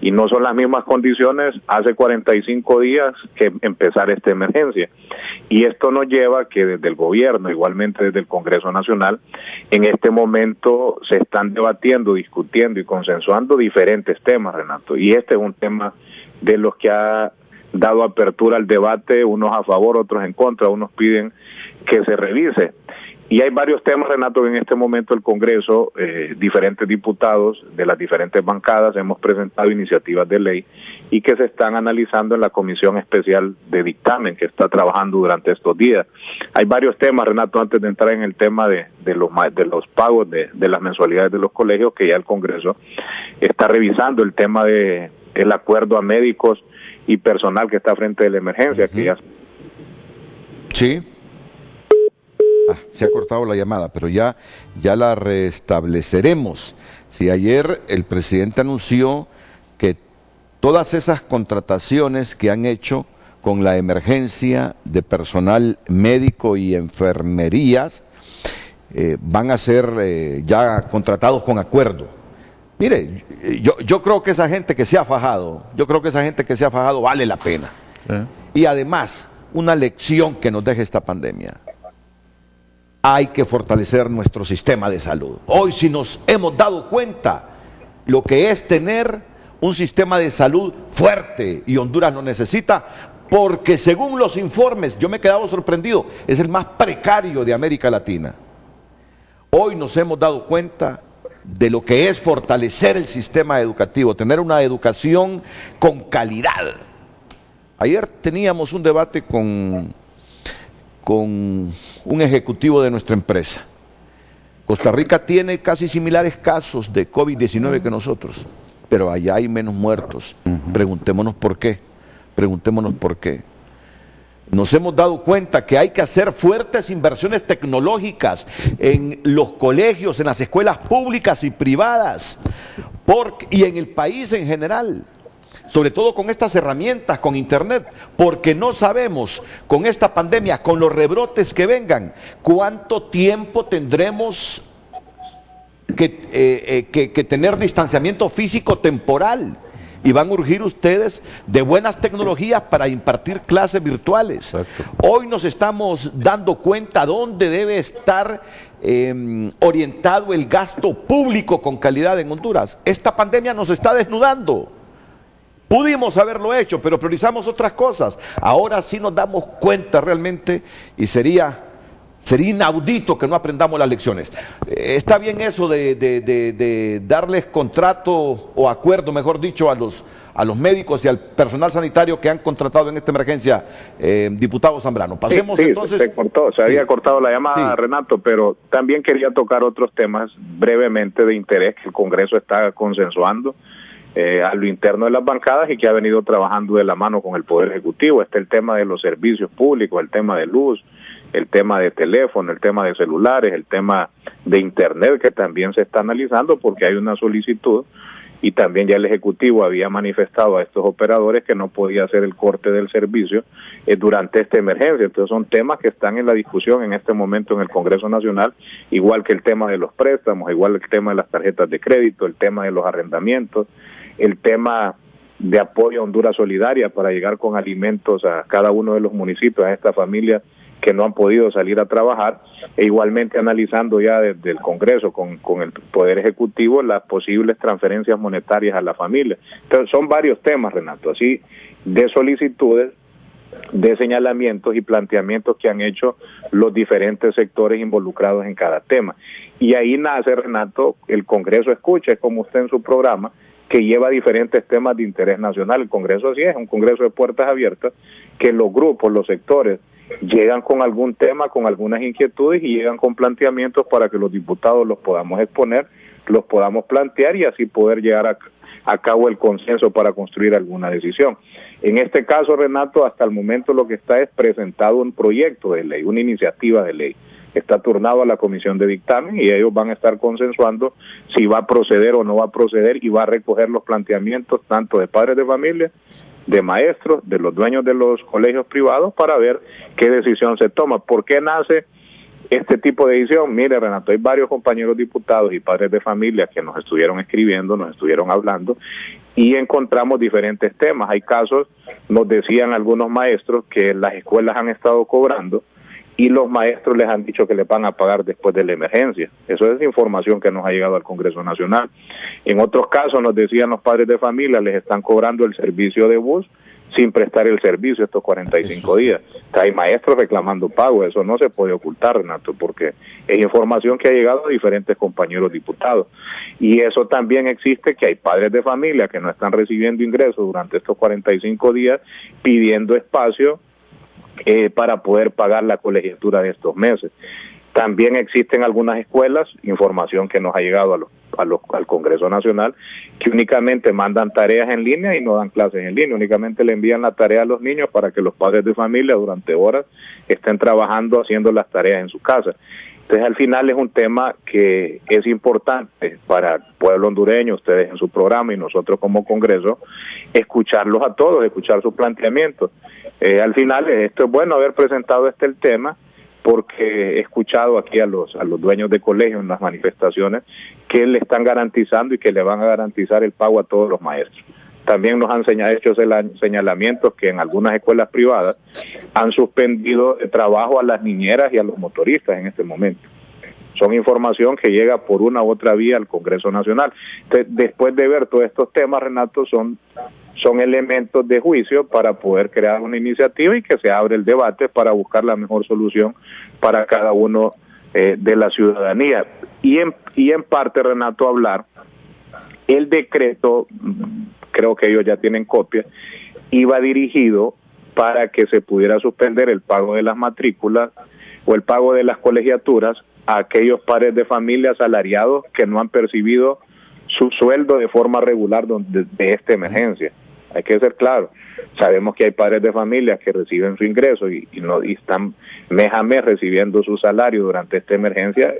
Y no son las mismas condiciones hace 45 días que empezar esta emergencia. Y esto nos lleva a que desde el gobierno, igualmente desde el Congreso Nacional, en este momento se están debatiendo, discutiendo y consensuando diferentes temas, Renato. Y este es un tema de los que ha dado apertura al debate, unos a favor, otros en contra, unos piden que se revise. Y hay varios temas, Renato, que en este momento el Congreso, diferentes diputados de las diferentes bancadas hemos presentado iniciativas de ley y que se están analizando en la Comisión Especial de Dictamen que está trabajando durante estos días. Hay varios temas, Renato, antes de entrar en el tema de los pagos de las mensualidades de los colegios, que ya el Congreso está revisando el tema de el acuerdo a médicos y personal que está frente de la emergencia. Que ya... Sí. Se ha cortado la llamada, pero ya la restableceremos. Si ayer el presidente anunció que todas esas contrataciones que han hecho con la emergencia de personal médico y enfermerías van a ser ya contratados con acuerdo. Mire, yo creo que esa gente que se ha fajado, vale la pena. Sí. Y además, una lección que nos deja esta pandemia. Hay que fortalecer nuestro sistema de salud. Hoy sí nos hemos dado cuenta lo que es tener un sistema de salud fuerte, y Honduras lo necesita, porque según los informes, yo me he quedado sorprendido, es el más precario de América Latina. Hoy nos hemos dado cuenta de lo que es fortalecer el sistema educativo, tener una educación con calidad. Ayer teníamos un debate con un ejecutivo de nuestra empresa. Costa Rica tiene casi similares casos de COVID-19 que nosotros, pero allá hay menos muertos. Preguntémonos por qué. Nos hemos dado cuenta que hay que hacer fuertes inversiones tecnológicas en los colegios, en las escuelas públicas y privadas, y en el país en general, sobre todo con estas herramientas, con internet, porque no sabemos con esta pandemia, con los rebrotes que vengan, cuánto tiempo tendremos que tener distanciamiento físico temporal. Y van a urgir ustedes de buenas tecnologías para impartir clases virtuales. Exacto. Hoy nos estamos dando cuenta dónde debe estar orientado el gasto público con calidad en Honduras. Esta pandemia nos está desnudando. Pudimos haberlo hecho, pero priorizamos otras cosas. Ahora sí nos damos cuenta realmente, y sería inaudito que no aprendamos las lecciones. Está bien eso de darles contrato o acuerdo, mejor dicho, a los médicos y al personal sanitario que han contratado en esta emergencia, diputado Zambrano. Pasemos entonces. Se había cortado la llamada, Renato, pero también quería tocar otros temas brevemente de interés que el Congreso está consensuando a lo interno de las bancadas y que ha venido trabajando de la mano con el Poder Ejecutivo. Está el tema de los servicios públicos, el tema de luz, el tema de teléfono, el tema de celulares, el tema de internet, que también se está analizando porque hay una solicitud, y también ya el Ejecutivo había manifestado a estos operadores que no podía hacer el corte del servicio durante esta emergencia. Entonces son temas que están en la discusión en este momento en el Congreso Nacional, igual que el tema de los préstamos, igual el tema de las tarjetas de crédito, el tema de los arrendamientos, el tema de apoyo a Honduras Solidaria para llegar con alimentos a cada uno de los municipios, a esta familia que no han podido salir a trabajar, e igualmente analizando ya desde el Congreso con el Poder Ejecutivo las posibles transferencias monetarias a la familia. Entonces son varios temas, Renato, así de solicitudes, de señalamientos y planteamientos que han hecho los diferentes sectores involucrados en cada tema. Y ahí nace, Renato, el Congreso Escucha, es como usted en su programa, que lleva diferentes temas de interés nacional. El Congreso así es un Congreso de puertas abiertas, que los grupos, los sectores, llegan con algún tema, con algunas inquietudes y llegan con planteamientos para que los diputados los podamos exponer, los podamos plantear y así poder llegar a cabo el consenso para construir alguna decisión. En este caso, Renato, hasta el momento lo que está es presentado un proyecto de ley, una iniciativa de ley. Está turnado a la comisión de dictamen y ellos van a estar consensuando si va a proceder o no va a proceder, y va a recoger los planteamientos tanto de padres de familia, de maestros, de los dueños de los colegios privados, para ver qué decisión se toma. ¿Por qué nace este tipo de decisión? Mire, Renato, hay varios compañeros diputados y padres de familia que nos estuvieron escribiendo, nos estuvieron hablando, y encontramos diferentes temas. Hay casos, nos decían algunos maestros, que las escuelas han estado cobrando y los maestros les han dicho que les van a pagar después de la emergencia. Eso es información que nos ha llegado al Congreso Nacional. En otros casos nos decían los padres de familia, les están cobrando el servicio de bus sin prestar el servicio estos 45 días. Hay maestros reclamando pago, eso no se puede ocultar, Renato, porque es información que ha llegado a diferentes compañeros diputados. Y eso también existe, que hay padres de familia que no están recibiendo ingresos durante estos 45 días pidiendo espacio para poder pagar la colegiatura de estos meses. También existen algunas escuelas, información que nos ha llegado al Congreso Nacional, que únicamente mandan tareas en línea y no dan clases en línea, únicamente le envían la tarea a los niños para que los padres de familia durante horas estén trabajando, haciendo las tareas en su casa. Entonces, al final es un tema que es importante para el pueblo hondureño, ustedes en su programa y nosotros como Congreso, escucharlos a todos, escuchar sus planteamientos. Al final, esto es bueno haber presentado el tema, porque he escuchado aquí a los dueños de colegios en las manifestaciones que le están garantizando y que le van a garantizar el pago a todos los maestros. También nos han hecho señalamientos que en algunas escuelas privadas han suspendido el trabajo a las niñeras y a los motoristas en este momento. son información que llega por una u otra vía al Congreso Nacional. Entonces, después de ver todos estos temas, Renato, son elementos de juicio para poder crear una iniciativa y que se abre el debate para buscar la mejor solución para cada uno de la ciudadanía. Y en parte, Renato, hablar, el decreto, creo que ellos ya tienen copia, iba dirigido para que se pudiera suspender el pago de las matrículas o el pago de las colegiaturas a aquellos padres de familia asalariados que no han percibido su sueldo de forma regular de esta emergencia. Hay que ser claro, sabemos que hay padres de familia que reciben su ingreso y están mes a mes recibiendo su salario durante esta emergencia,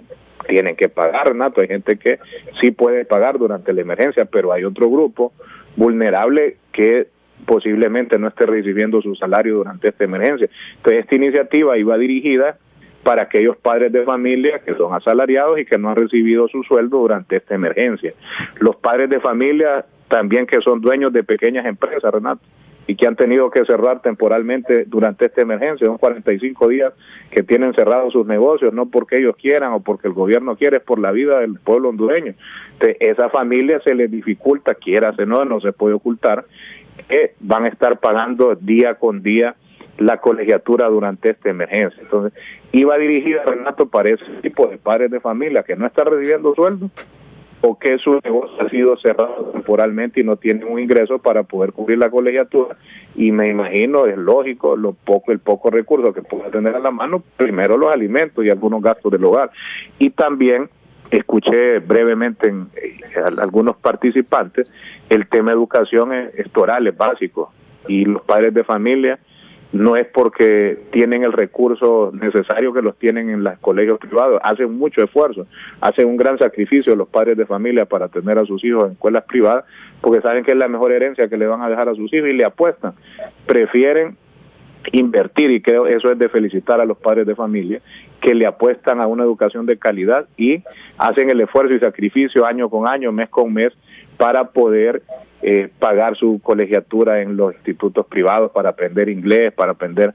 tienen que pagar, Renato. Hay gente que sí puede pagar durante la emergencia, pero hay otro grupo vulnerable que posiblemente no esté recibiendo su salario durante esta emergencia. Entonces, esta iniciativa iba dirigida para aquellos padres de familia que son asalariados y que no han recibido su sueldo durante esta emergencia. Los padres de familia también que son dueños de pequeñas empresas, Renato, y que han tenido que cerrar temporalmente durante esta emergencia, son 45 días que tienen cerrados sus negocios, no porque ellos quieran o porque el gobierno quiere, es por la vida del pueblo hondureño. Entonces, esa familia se les dificulta, quierase no se puede ocultar, que van a estar pagando día con día la colegiatura durante esta emergencia. Entonces, iba dirigida, Renato, para ese tipo de padres de familia que no están recibiendo sueldo o que su negocio ha sido cerrado temporalmente y no tienen un ingreso para poder cubrir la colegiatura. Y me imagino, es lógico, el poco recurso que pueda tener a la mano, primero los alimentos y algunos gastos del hogar. Y también escuché brevemente a algunos participantes el tema de educación escolar es básico, y los padres de familia no es porque tienen el recurso necesario que los tienen en los colegios privados, hacen mucho esfuerzo, hacen un gran sacrificio los padres de familia para tener a sus hijos en escuelas privadas, porque saben que es la mejor herencia que le van a dejar a sus hijos y le apuestan, prefieren invertir, y creo eso es de felicitar a los padres de familia que le apuestan a una educación de calidad y hacen el esfuerzo y sacrificio año con año, mes con mes, para poder pagar su colegiatura en los institutos privados, para aprender inglés, para aprender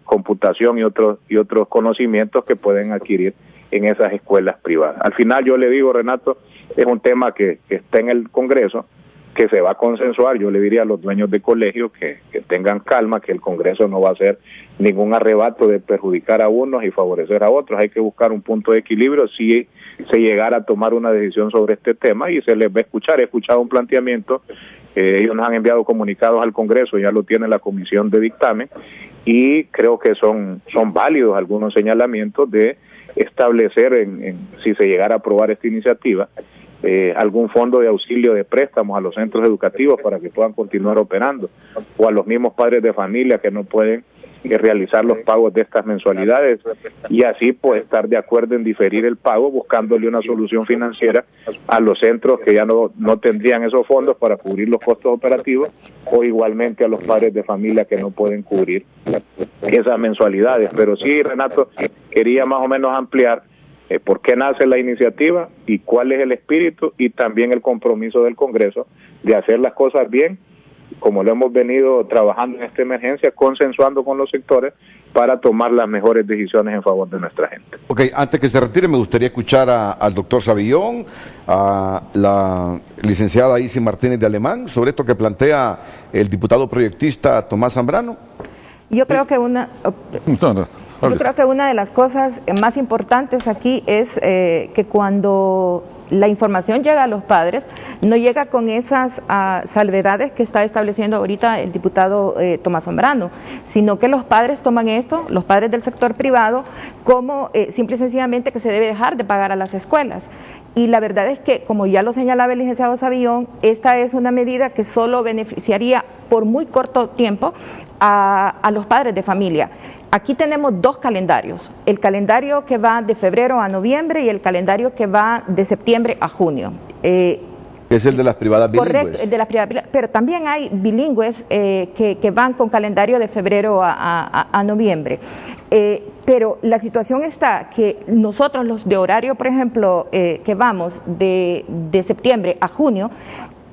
computación y otros conocimientos que pueden adquirir en esas escuelas privadas. Al final, yo le digo, Renato, es un tema que está en el Congreso, que se va a consensuar. Yo le diría a los dueños de colegios que tengan calma, que el Congreso no va a hacer ningún arrebato de perjudicar a unos y favorecer a otros. Hay que buscar un punto de equilibrio si se llegara a tomar una decisión sobre este tema, y se les va a escuchar. He escuchado un planteamiento, ellos nos han enviado comunicados al Congreso, ya lo tiene la Comisión de Dictamen, y creo que son válidos algunos señalamientos de establecer, si se llegara a aprobar esta iniciativa, algún fondo de auxilio de préstamos a los centros educativos para que puedan continuar operando, o a los mismos padres de familia que no pueden realizar los pagos de estas mensualidades, y así pues estar de acuerdo en diferir el pago, buscándole una solución financiera a los centros que ya no tendrían esos fondos para cubrir los costos operativos, o igualmente a los padres de familia que no pueden cubrir esas mensualidades. Pero sí, Renato, quería más o menos ampliar por qué nace la iniciativa y cuál es el espíritu y también el compromiso del Congreso de hacer las cosas bien, como lo hemos venido trabajando en esta emergencia, consensuando con los sectores para tomar las mejores decisiones en favor de nuestra gente. Ok, antes que se retire, me gustaría escuchar al doctor Savillón, a la licenciada Isi Martínez de Alemán, sobre esto que plantea el diputado proyectista Tomás Zambrano. Yo creo que Yo creo que una de las cosas más importantes aquí es que cuando la información llega a los padres, no llega con esas salvedades que está estableciendo ahorita el diputado Tomás Zambrano, sino que los padres toman esto, los padres del sector privado, como simple y sencillamente que se debe dejar de pagar a las escuelas. Y la verdad es que, como ya lo señalaba el licenciado Savillón, esta es una medida que solo beneficiaría por muy corto tiempo a los padres de familia. Aquí tenemos dos calendarios, el calendario que va de febrero a noviembre y el calendario que va de septiembre a junio. Es el de las privadas bilingües. Correcto, el de las privadas, pero también hay bilingües que van con calendario de febrero a noviembre. Pero la situación está que nosotros los de horario, por ejemplo, que vamos de septiembre a junio,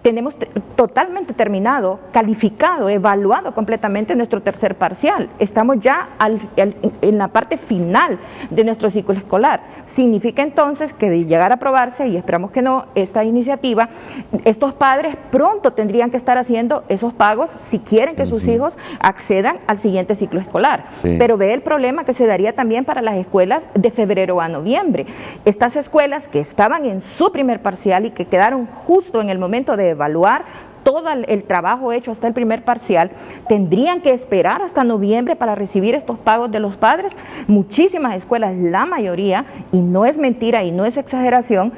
tenemos totalmente terminado, calificado, evaluado completamente nuestro tercer parcial. Estamos ya en la parte final de nuestro ciclo escolar. Significa entonces que de llegar a aprobarse, y esperamos que no, esta iniciativa, estos padres pronto tendrían que estar haciendo esos pagos si quieren que sus hijos accedan al siguiente ciclo escolar. Pero ve el problema que se daría también para las escuelas de febrero a noviembre. Estas escuelas que estaban en su primer parcial y que quedaron justo en el momento de evaluar todo el trabajo hecho hasta el primer parcial, tendrían que esperar hasta noviembre para recibir estos pagos de los padres. Muchísimas escuelas, la mayoría, y no es mentira y no es exageración,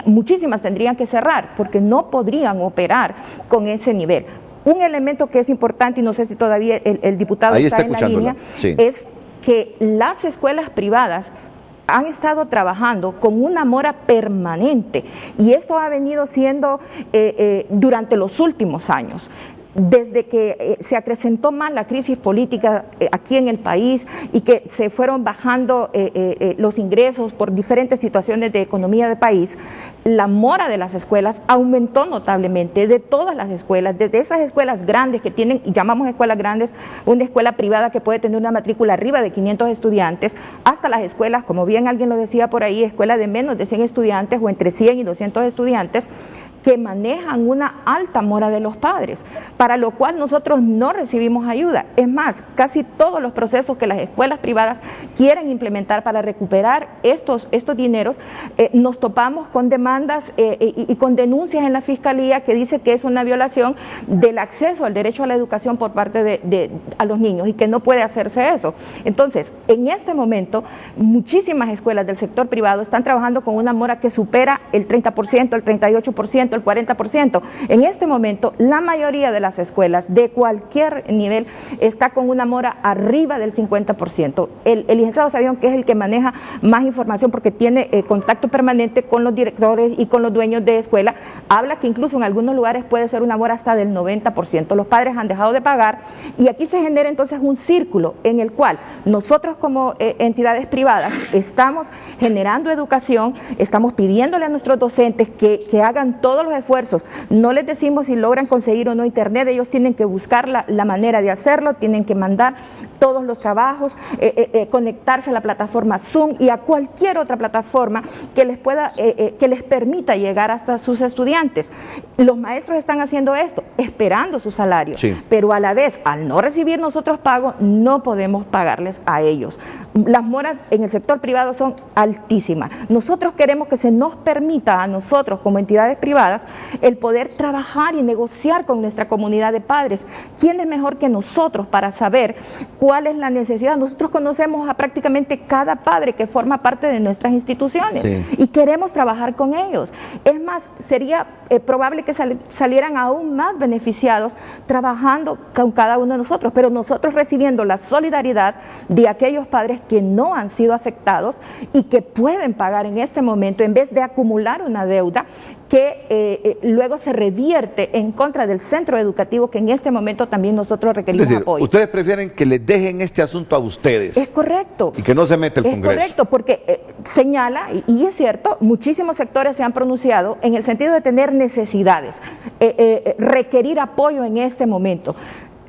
muchísimas tendrían que cerrar porque no podrían operar con ese nivel. Un elemento que es importante, y no sé si todavía el diputado está en la línea, es que las escuelas privadas han estado trabajando con una mora permanente, y esto ha venido siendo durante los últimos años. Desde que se acrecentó más la crisis política aquí en el país y que se fueron bajando los ingresos por diferentes situaciones de economía del país, la mora de las escuelas aumentó notablemente, de todas las escuelas, desde esas escuelas grandes que tienen, y llamamos escuelas grandes, una escuela privada que puede tener una matrícula arriba de 500 estudiantes, hasta las escuelas, como bien alguien lo decía por ahí, escuelas de menos de 100 estudiantes o entre 100 y 200 estudiantes, que manejan una alta mora de los padres, para lo cual nosotros no recibimos ayuda. Es más, casi todos los procesos que las escuelas privadas quieren implementar para recuperar estos dineros, nos topamos con demandas y con denuncias en la Fiscalía que dice que es una violación del acceso al derecho a la educación por parte a los niños, y que no puede hacerse eso. Entonces, en este momento, muchísimas escuelas del sector privado están trabajando con una mora que supera el 30%, el 38%, el 40%. En este momento, la mayoría de las escuelas de cualquier nivel está con una mora arriba del 50%. El licenciado Sabión, que es el que maneja más información porque tiene contacto permanente con los directores y con los dueños de escuela, habla que incluso en algunos lugares puede ser una mora hasta del 90%. Los padres han dejado de pagar, y aquí se genera entonces un círculo en el cual nosotros como entidades privadas estamos generando educación, estamos pidiéndole a nuestros docentes que hagan todos los esfuerzos. No les decimos si logran conseguir o no internet, ellos tienen que buscar la manera de hacerlo, tienen que mandar todos los trabajos, conectarse a la plataforma Zoom y a cualquier otra plataforma que les permita llegar hasta sus estudiantes. Los maestros están haciendo esto, esperando su salario, pero a la vez, al no recibir nosotros pagos, no podemos pagarles a ellos. Las moras en el sector privado son altísimas. Nosotros queremos que se nos permita a nosotros como entidades privadas el poder trabajar y negociar con nuestra comunidad de padres. ¿Quién es mejor que nosotros para saber cuál es la necesidad? Nosotros conocemos a prácticamente cada padre que forma parte de nuestras instituciones y queremos trabajar con ellos. Es más, sería probable que salieran aún más beneficiados trabajando con cada uno de nosotros, pero nosotros recibiendo la solidaridad de aquellos padres que no han sido afectados y que pueden pagar en este momento, en vez de acumular una deuda que luego se revierte en contra del centro educativo, que en este momento también nosotros requerimos apoyo. Ustedes prefieren que les dejen este asunto a ustedes. Es correcto. Y que no se meta el Congreso. Es correcto, porque señala, y es cierto, muchísimos sectores se han pronunciado en el sentido de tener necesidades, requerir apoyo en este momento.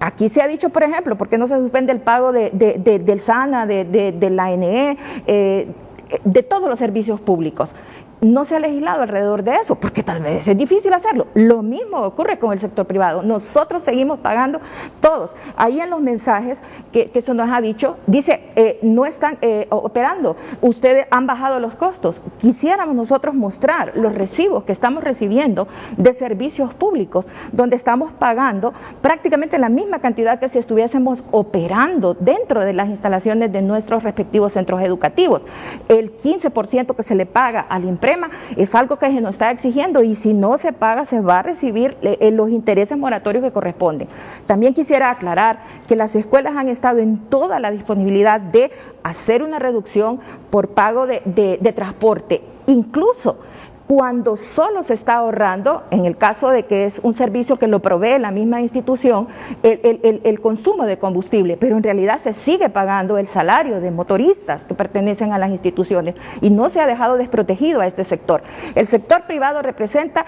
Aquí se ha dicho, por ejemplo, ¿por qué no se suspende el pago del SANA, de la ANE, de todos los servicios públicos? No se ha legislado alrededor de eso, porque tal vez es difícil hacerlo. Lo mismo ocurre con el sector privado. Nosotros seguimos pagando todos. Ahí en los mensajes que se nos ha dicho, dice, no están operando, ustedes han bajado los costos. Quisiéramos nosotros mostrar los recibos que estamos recibiendo de servicios públicos, donde estamos pagando prácticamente la misma cantidad que si estuviésemos operando dentro de las instalaciones de nuestros respectivos centros educativos. El 15% que se le paga al IMPREMA es algo que se nos está exigiendo, y si no se paga se va a recibir los intereses moratorios que corresponden. También quisiera aclarar que las escuelas han estado en toda la disponibilidad de hacer una reducción por pago de transporte, incluso cuando solo se está ahorrando, en el caso de que es un servicio que lo provee la misma institución, el consumo de combustible, pero en realidad se sigue pagando el salario de motoristas que pertenecen a las instituciones, y no se ha dejado desprotegido a este sector. El sector privado representa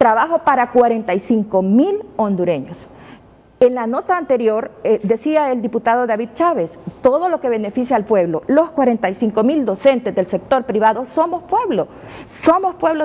trabajo para 45,000 hondureños. En la nota anterior decía el diputado David Chávez, todo lo que beneficia al pueblo, los 45,000 docentes del sector privado somos pueblo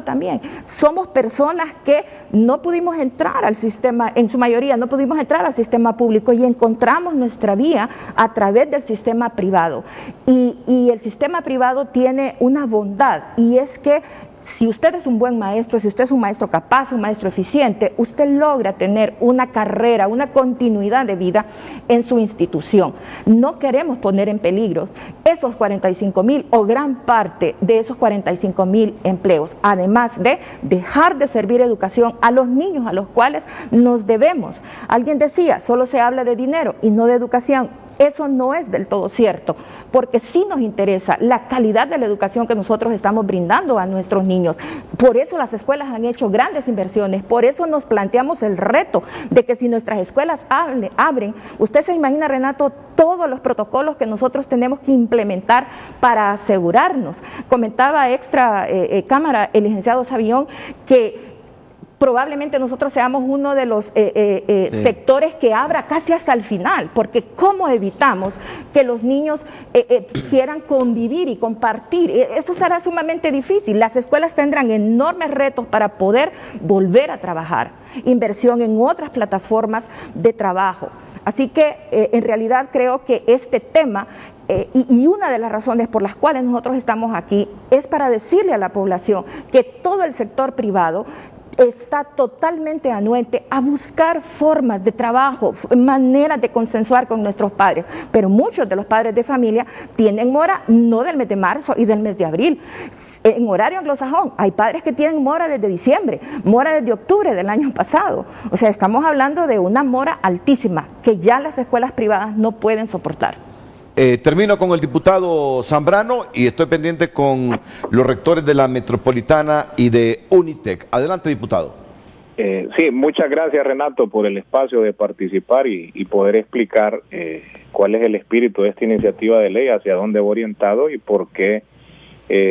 también, somos personas que no pudimos entrar al sistema, en su mayoría no pudimos entrar al sistema público y encontramos nuestra vía a través del sistema privado. Y el sistema privado tiene una bondad, y es que si usted es un buen maestro, si usted es un maestro capaz, un maestro eficiente, usted logra tener una carrera, una continuidad de vida en su institución. No queremos poner en peligro esos 45,000 o gran parte de esos 45,000 empleos, además de dejar de servir educación a los niños a los cuales nos debemos. Alguien decía, solo se habla de dinero y no de educación. Eso no es del todo cierto, porque sí nos interesa la calidad de la educación que nosotros estamos brindando a nuestros niños. Por eso las escuelas han hecho grandes inversiones, por eso nos planteamos el reto de que si nuestras escuelas abren, usted se imagina, Renato, todos los protocolos que nosotros tenemos que implementar para asegurarnos. Comentaba extra cámara el licenciado Sabión que probablemente nosotros seamos uno de los sectores que abra casi hasta el final, porque ¿cómo evitamos que los niños quieran convivir y compartir? Eso será sumamente difícil. Las escuelas tendrán enormes retos para poder volver a trabajar, inversión en otras plataformas de trabajo. Así que en realidad creo que este tema y una de las razones por las cuales nosotros estamos aquí es para decirle a la población que todo el sector privado está totalmente anuente a buscar formas de trabajo, maneras de consensuar con nuestros padres, pero muchos de los padres de familia tienen mora no del mes de marzo y del mes de abril, en horario anglosajón. Hay padres que tienen mora desde diciembre, mora desde octubre del año pasado. O sea, estamos hablando de una mora altísima que ya las escuelas privadas no pueden soportar. Termino con el diputado Zambrano y estoy pendiente con los rectores de la Metropolitana y de Unitec. Adelante, diputado. Sí, muchas gracias, Renato, por el espacio de participar y poder explicar cuál es el espíritu de esta iniciativa de ley, hacia dónde va orientado y por qué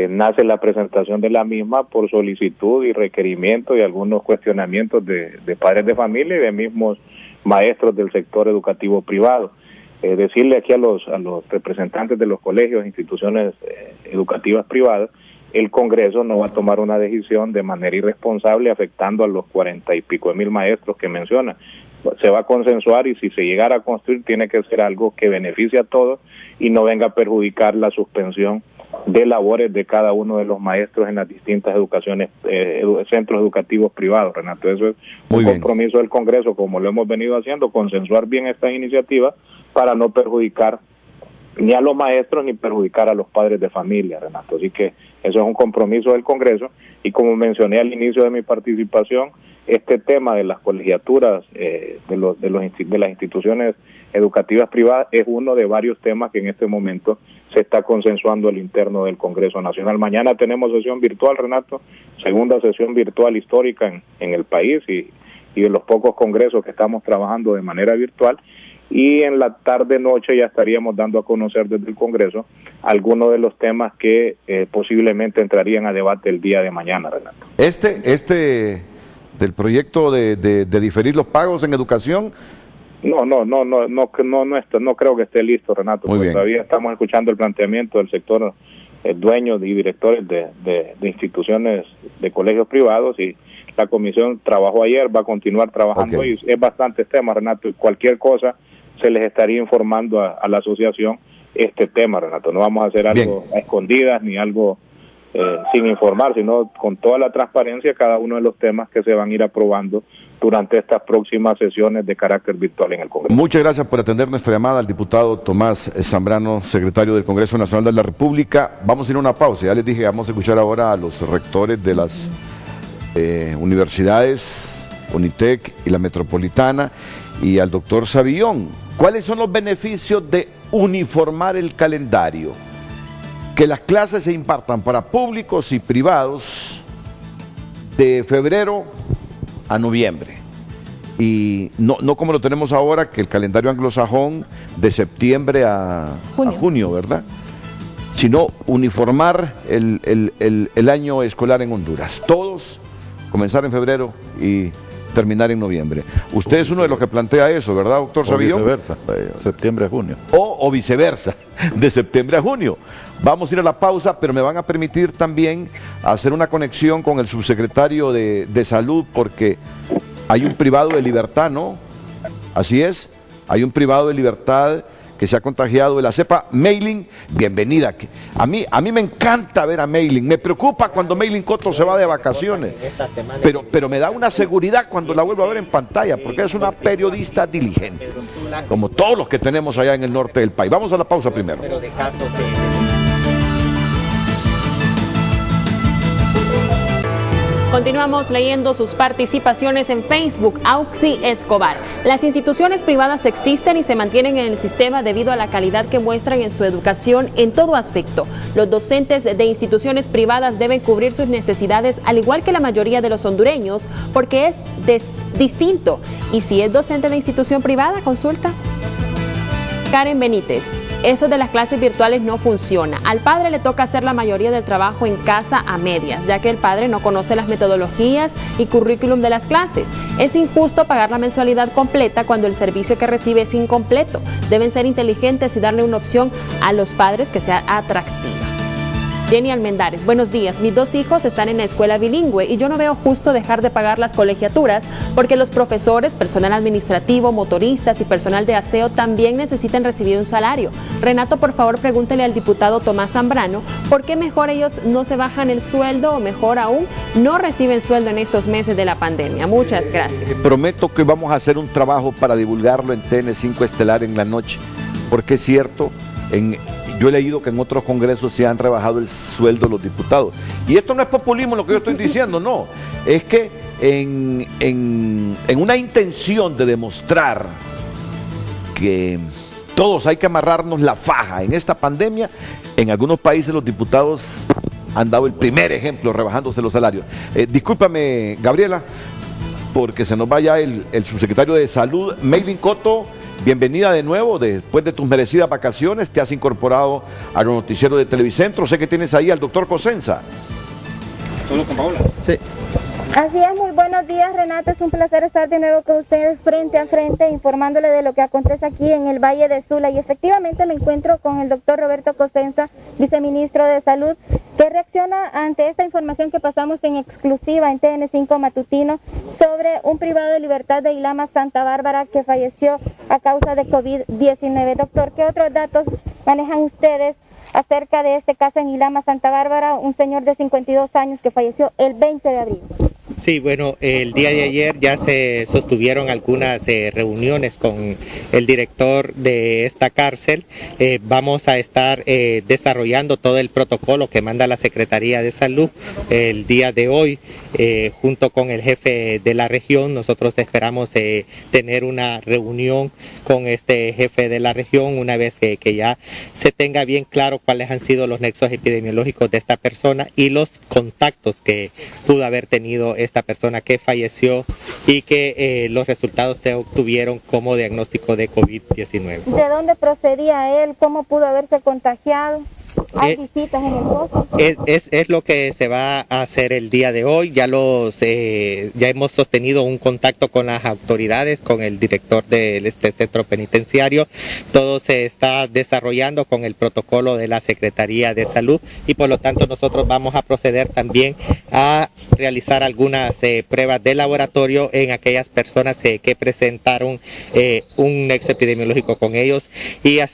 nace la presentación de la misma por solicitud y requerimiento y algunos cuestionamientos de padres de familia y de mismos maestros del sector educativo privado. Decirle aquí a los representantes de los colegios e instituciones educativas privadas, el Congreso no va a tomar una decisión de manera irresponsable afectando a los 40 y pico de mil maestros que menciona. Se va a consensuar y si se llegara a construir tiene que ser algo que beneficie a todos y no venga a perjudicar la suspensión de labores de cada uno de los maestros en las distintas centros educativos privados, Renato. Eso es un compromiso del Congreso, como lo hemos venido haciendo, consensuar bien estas iniciativas para no perjudicar ni a los maestros ni perjudicar a los padres de familia, Renato. Así que eso es un compromiso del Congreso y como mencioné al inicio de mi participación, este tema de las colegiaturas de las instituciones educativas privadas es uno de varios temas que en este momento se está consensuando al interno del Congreso Nacional. Mañana tenemos sesión virtual, Renato, segunda sesión virtual histórica en el país y de los pocos congresos que estamos trabajando de manera virtual. Y en la tarde-noche ya estaríamos dando a conocer desde el Congreso algunos de los temas que posiblemente entrarían a debate el día de mañana, Renato. Este del proyecto de diferir los pagos en educación. No creo que esté listo, Renato, porque todavía estamos escuchando el planteamiento del sector dueños y directores de instituciones de colegios privados y la comisión trabajó ayer, va a continuar trabajando hoy. Es bastantes temas, Renato, y cualquier cosa se les estaría informando a la asociación este tema, Renato. No vamos a hacer algo a escondidas ni algo sin informar, sino con toda la transparencia cada uno de los temas que se van a ir aprobando durante estas próximas sesiones de carácter virtual en el Congreso. Muchas gracias por atender nuestra llamada al diputado Tomás Zambrano, secretario del Congreso Nacional de la República. Vamos a ir a una pausa. Ya les dije, vamos a escuchar ahora a los rectores de las universidades, Unitec y la Metropolitana, y al doctor Sabión. ¿Cuáles son los beneficios de uniformar el calendario? Que las clases se impartan para públicos y privados de febrero a noviembre. Y no como lo tenemos ahora, que el calendario anglosajón de septiembre a junio, ¿verdad? Sino uniformar el año escolar en Honduras. Todos comenzar en febrero y terminar en noviembre. Usted es uno de los que plantea eso, ¿verdad, doctor Savillón? O viceversa, septiembre a junio. O viceversa, de septiembre a junio. Vamos a ir a la pausa, pero me van a permitir también hacer una conexión con el subsecretario de Salud, porque hay un privado de libertad, ¿no? Así es, hay un privado de libertad que se ha contagiado de la cepa. Meilin, bienvenida. A mí me encanta ver a Meilin. Me preocupa cuando Meilin Cotto se va de vacaciones, pero me da una seguridad cuando la vuelvo a ver en pantalla, porque es una periodista diligente, como todos los que tenemos allá en el norte del país. Vamos a la pausa primero. Continuamos leyendo sus participaciones en Facebook. Auxi Escobar. Las instituciones privadas existen y se mantienen en el sistema debido a la calidad que muestran en su educación en todo aspecto. Los docentes de instituciones privadas deben cubrir sus necesidades al igual que la mayoría de los hondureños porque es distinto. Y si es docente de institución privada, consulta. Karen Benítez. Eso de las clases virtuales no funciona. Al padre le toca hacer la mayoría del trabajo en casa a medias, ya que el padre no conoce las metodologías y currículum de las clases. Es injusto pagar la mensualidad completa cuando el servicio que recibe es incompleto. Deben ser inteligentes y darle una opción a los padres que sea atractiva. Jenny Almendares, buenos días. Mis 2 hijos están en la escuela bilingüe y yo no veo justo dejar de pagar las colegiaturas porque los profesores, personal administrativo, motoristas y personal de aseo también necesitan recibir un salario. Renato, por favor, pregúntele al diputado Tomás Zambrano por qué mejor ellos no se bajan el sueldo o mejor aún, no reciben sueldo en estos meses de la pandemia. Muchas gracias. Prometo que vamos a hacer un trabajo para divulgarlo en TN5 Estelar en la noche, porque es cierto, yo he leído que en otros congresos se han rebajado el sueldo de los diputados. Y esto no es populismo lo que yo estoy diciendo, no. Es que en una intención de demostrar que todos hay que amarrarnos la faja en esta pandemia, en algunos países los diputados han dado el primer ejemplo rebajándose los salarios. Discúlpame, Gabriela, porque se nos va ya el subsecretario de Salud, Meilin Cotto. Bienvenida de nuevo, después de tus merecidas vacaciones, te has incorporado a los noticieros de Televicentro. Sé que tienes ahí al doctor Cosenza. ¿Todo con Paola? Sí. Así es, muy buenos días, Renato. Es un placer estar de nuevo con ustedes frente a frente, informándole de lo que acontece aquí en el Valle de Sula. Y efectivamente me encuentro con el doctor Roberto Cosenza, viceministro de Salud, que reacciona ante esta información que pasamos en exclusiva en TN5 Matutino sobre un privado de libertad de Ilama Santa Bárbara que falleció a causa de COVID-19. Doctor, ¿qué otros datos manejan ustedes acerca de este caso en Ilama Santa Bárbara, un señor de 52 años que falleció el 20 de abril? Sí, bueno, el día de ayer ya se sostuvieron algunas reuniones con el director de esta cárcel. Vamos a estar desarrollando todo el protocolo que manda la Secretaría de Salud el día de hoy, junto con el jefe de la región. Nosotros esperamos tener una reunión con este jefe de la región una vez que ya se tenga bien claro cuáles han sido los nexos epidemiológicos de esta persona y los contactos que pudo haber tenido esta persona que falleció y que los resultados se obtuvieron como diagnóstico de COVID-19. ¿De dónde procedía él? ¿Cómo pudo haberse contagiado? ¿Hay visitas en el pozo? Es lo que se va a hacer el día de hoy. Ya hemos sostenido un contacto con las autoridades, con el director de este centro penitenciario. Todo se está desarrollando con el protocolo de la Secretaría de Salud y por lo tanto nosotros vamos a proceder también a realizar algunas pruebas de laboratorio en aquellas personas que presentaron un nexo epidemiológico con ellos y a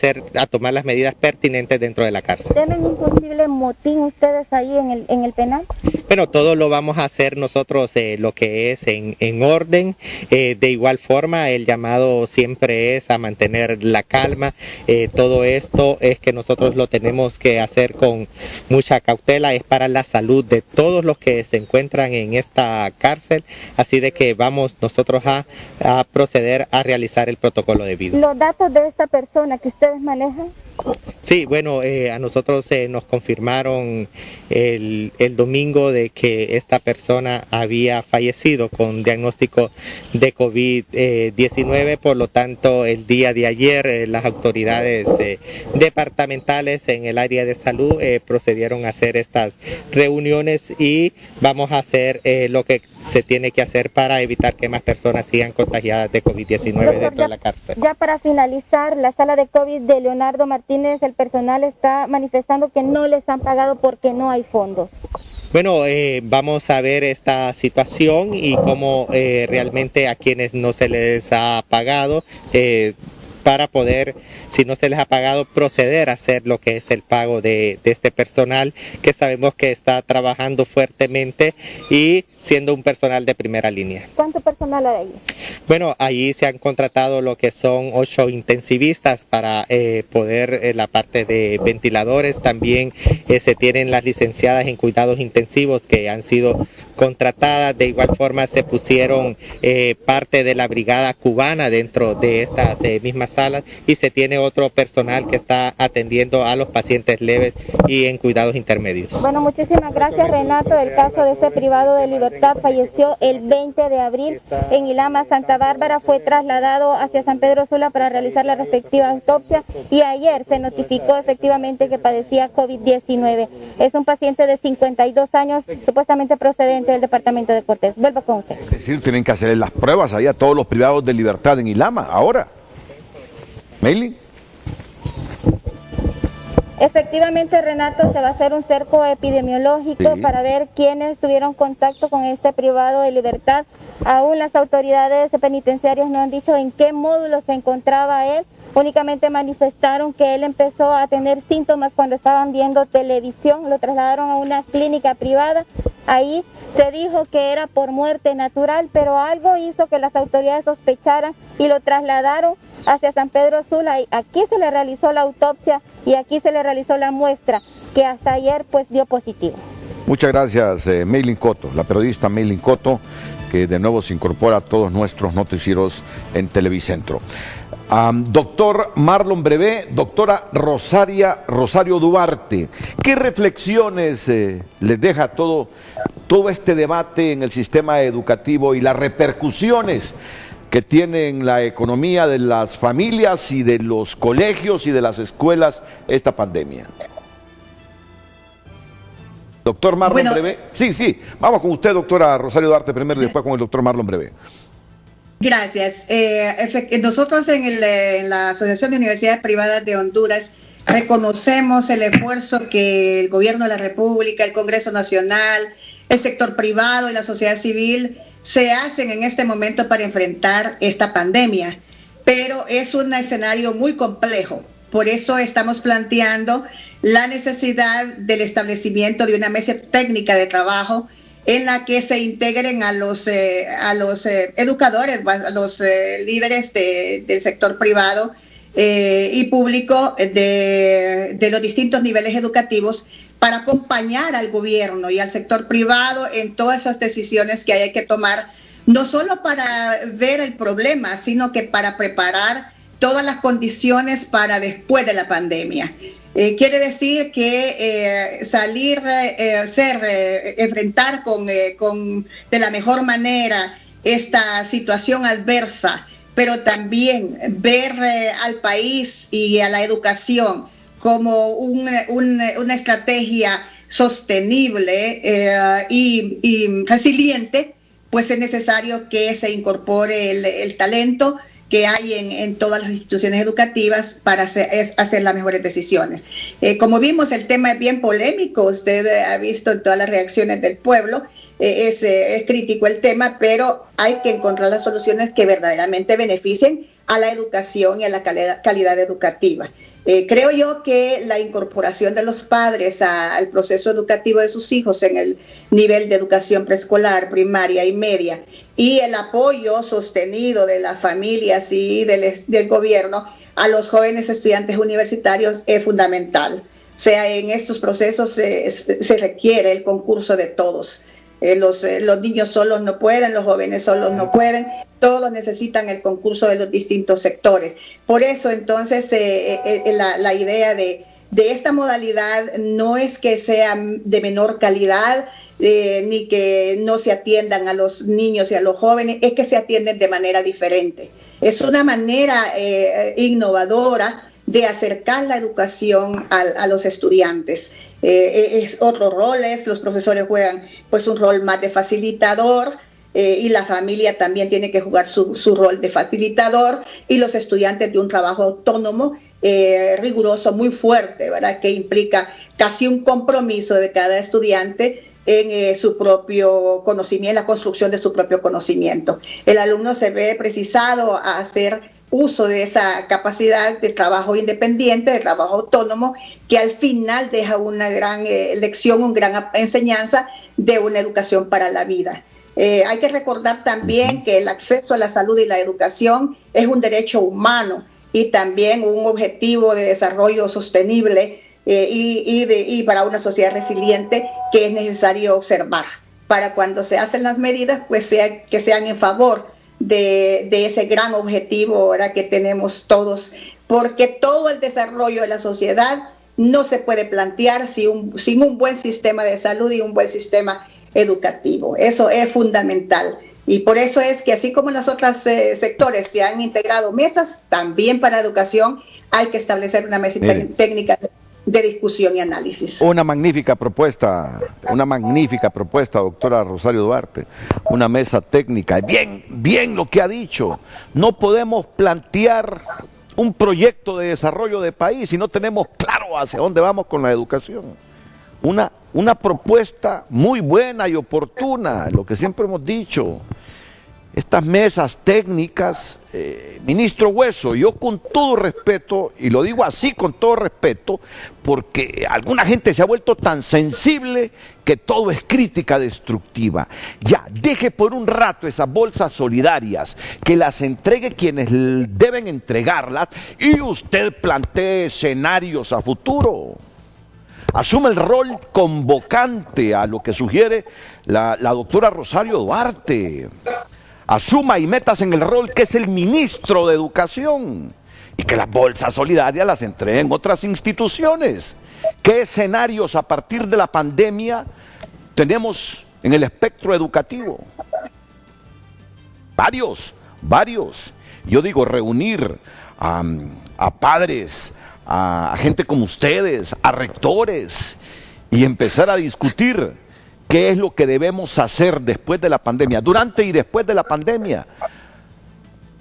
tomar las medidas pertinentes dentro de la cárcel. ¿Temen un posible motín ustedes ahí en el penal? Bueno, todo lo vamos a hacer nosotros lo que es en orden. De igual forma, el llamado siempre es a mantener la calma. Todo esto es que nosotros lo tenemos que hacer con mucha cautela. Es para la salud de todos los que se encuentran en esta cárcel. Así de que vamos nosotros a proceder a realizar el protocolo debido. ¿Los datos de esta persona que ustedes manejan? Sí, bueno, a nosotros nos confirmaron el domingo de de que esta persona había fallecido con diagnóstico de COVID-19, por lo tanto el día de ayer las autoridades departamentales en el área de salud procedieron a hacer estas reuniones y vamos a hacer lo que se tiene que hacer para evitar que más personas sigan contagiadas de COVID-19 dentro de la cárcel. Ya para finalizar, la sala de COVID de Leonardo Martínez, el personal está manifestando que no les han pagado porque no hay fondos. Bueno, vamos a ver esta situación y cómo realmente a quienes no se les ha pagado, para poder, si no se les ha pagado, proceder a hacer lo que es el pago de este personal, que sabemos que está trabajando fuertemente y siendo un personal de primera línea. ¿Cuánto personal hay ahí? Bueno, allí se han contratado lo que son 8 intensivistas para poder la parte de ventiladores. También se tienen las licenciadas en cuidados intensivos que han sido contratadas. De igual forma se pusieron parte de la brigada cubana dentro de estas mismas salas y se tiene otro personal que está atendiendo a los pacientes leves y en cuidados intermedios. Bueno, muchísimas gracias, Renato. El caso de este privado de libertad falleció el 20 de abril en Ilama, Santa Bárbara, fue trasladado hacia San Pedro Sula para realizar la respectiva autopsia y ayer se notificó efectivamente que padecía COVID-19. Es un paciente de 52 años, supuestamente procedente del departamento de Cortés. Vuelvo con usted. Es decir, tienen que hacerle las pruebas ahí a todos los privados de libertad en Ilama, ahora. ¿Meili? Efectivamente, Renato, se va a hacer un cerco epidemiológico para ver quiénes tuvieron contacto con este privado de libertad. Aún las autoridades penitenciarias no han dicho en qué módulo se encontraba él. Únicamente manifestaron que él empezó a tener síntomas cuando estaban viendo televisión. Lo trasladaron a una clínica privada. Ahí se dijo que era por muerte natural, pero algo hizo que las autoridades sospecharan y lo trasladaron hacia San Pedro Sula. Y aquí se le realizó la autopsia y aquí se le realizó la muestra, que hasta ayer pues dio positivo. Muchas gracias, Meilin Cotto, la periodista Meilin Cotto, que de nuevo se incorpora a todos nuestros noticieros en Televicentro. Doctor Marlon Brevé, doctora Rosario Duarte, ¿qué reflexiones les deja todo este debate en el sistema educativo y las repercusiones que tiene en la economía de las familias y de los colegios y de las escuelas esta pandemia? Doctor Marlon Brevé. Sí, vamos con usted, doctora Rosario Duarte, primero y después con el doctor Marlon Brevé. Gracias. Nosotros en la Asociación de Universidades Privadas de Honduras reconocemos el esfuerzo que el Gobierno de la República, el Congreso Nacional, el sector privado y la sociedad civil se hacen en este momento para enfrentar esta pandemia, pero es un escenario muy complejo. Por eso estamos planteando la necesidad del establecimiento de una mesa técnica de trabajo en la que se integren a los educadores, a los líderes del sector privado y público de los distintos niveles educativos para acompañar al gobierno y al sector privado en todas esas decisiones que hay que tomar, no solo para ver el problema, sino que para preparar todas las condiciones para después de la pandemia. Quiere decir que enfrentar de la mejor manera esta situación adversa, pero también ver al país y a la educación como una estrategia sostenible y resiliente, pues es necesario que se incorpore el talento que hay en todas las instituciones educativas para hacer las mejores decisiones. Como vimos, el tema es bien polémico, usted ha visto en todas las reacciones del pueblo, es crítico el tema, pero hay que encontrar las soluciones que verdaderamente beneficien a la educación y a la calidad educativa. Creo yo que la incorporación de los padres al proceso educativo de sus hijos en el nivel de educación preescolar, primaria y media, y el apoyo sostenido de las familias y del gobierno a los jóvenes estudiantes universitarios es fundamental. O sea, en estos procesos se requiere el concurso de todos. Los niños solos no pueden, los jóvenes solos no pueden, todos necesitan el concurso de los distintos sectores. Por eso, entonces, la idea de esta modalidad no es que sea de menor calidad ni que no se atiendan a los niños y a los jóvenes, es que se atienden de manera diferente. Es una manera innovadora de acercar la educación a los estudiantes. Es otros roles, los profesores juegan pues un rol más de facilitador, y la familia también tiene que jugar su rol de facilitador, y los estudiantes de un trabajo autónomo riguroso, muy fuerte, ¿verdad? Que implica casi un compromiso de cada estudiante en su propio conocimiento, la construcción de su propio conocimiento. El alumno se ve precisado a hacer uso de esa capacidad de trabajo independiente, de trabajo autónomo, que al final deja una gran lección, una gran enseñanza de una educación para la vida. Hay que recordar también que el acceso a la salud y la educación es un derecho humano y también un objetivo de desarrollo sostenible y para una sociedad resiliente que es necesario observar para cuando se hacen las medidas, pues que sean en favor de ese gran objetivo ahora que tenemos todos, porque todo el desarrollo de la sociedad no se puede plantear sin un buen sistema de salud y un buen sistema educativo. Eso es fundamental. Y por eso es que así como en los otros sectores se han integrado mesas, también para educación hay que establecer una mesa técnica de discusión y análisis. Una magnífica propuesta, doctora Rosario Duarte, una mesa técnica. Bien lo que ha dicho. No podemos plantear un proyecto de desarrollo de país si no tenemos claro hacia dónde vamos con la educación. Una propuesta muy buena y oportuna, lo que siempre hemos dicho. Estas mesas técnicas, ministro Hueso, yo con todo respeto, y lo digo así con todo respeto, porque alguna gente se ha vuelto tan sensible que todo es crítica destructiva. Ya, deje por un rato esas bolsas solidarias, que las entregue quienes deben entregarlas, y usted plantee escenarios a futuro. Asume el rol convocante a lo que sugiere la doctora Rosario Duarte. Asuma y métase en el rol que es el ministro de Educación y que las bolsas solidarias las entreguen otras instituciones. ¿Qué escenarios a partir de la pandemia tenemos en el espectro educativo? Varios. Yo digo, reunir a padres, a gente como ustedes, a rectores, y empezar a discutir qué es lo que debemos hacer después de la pandemia, durante y después de la pandemia,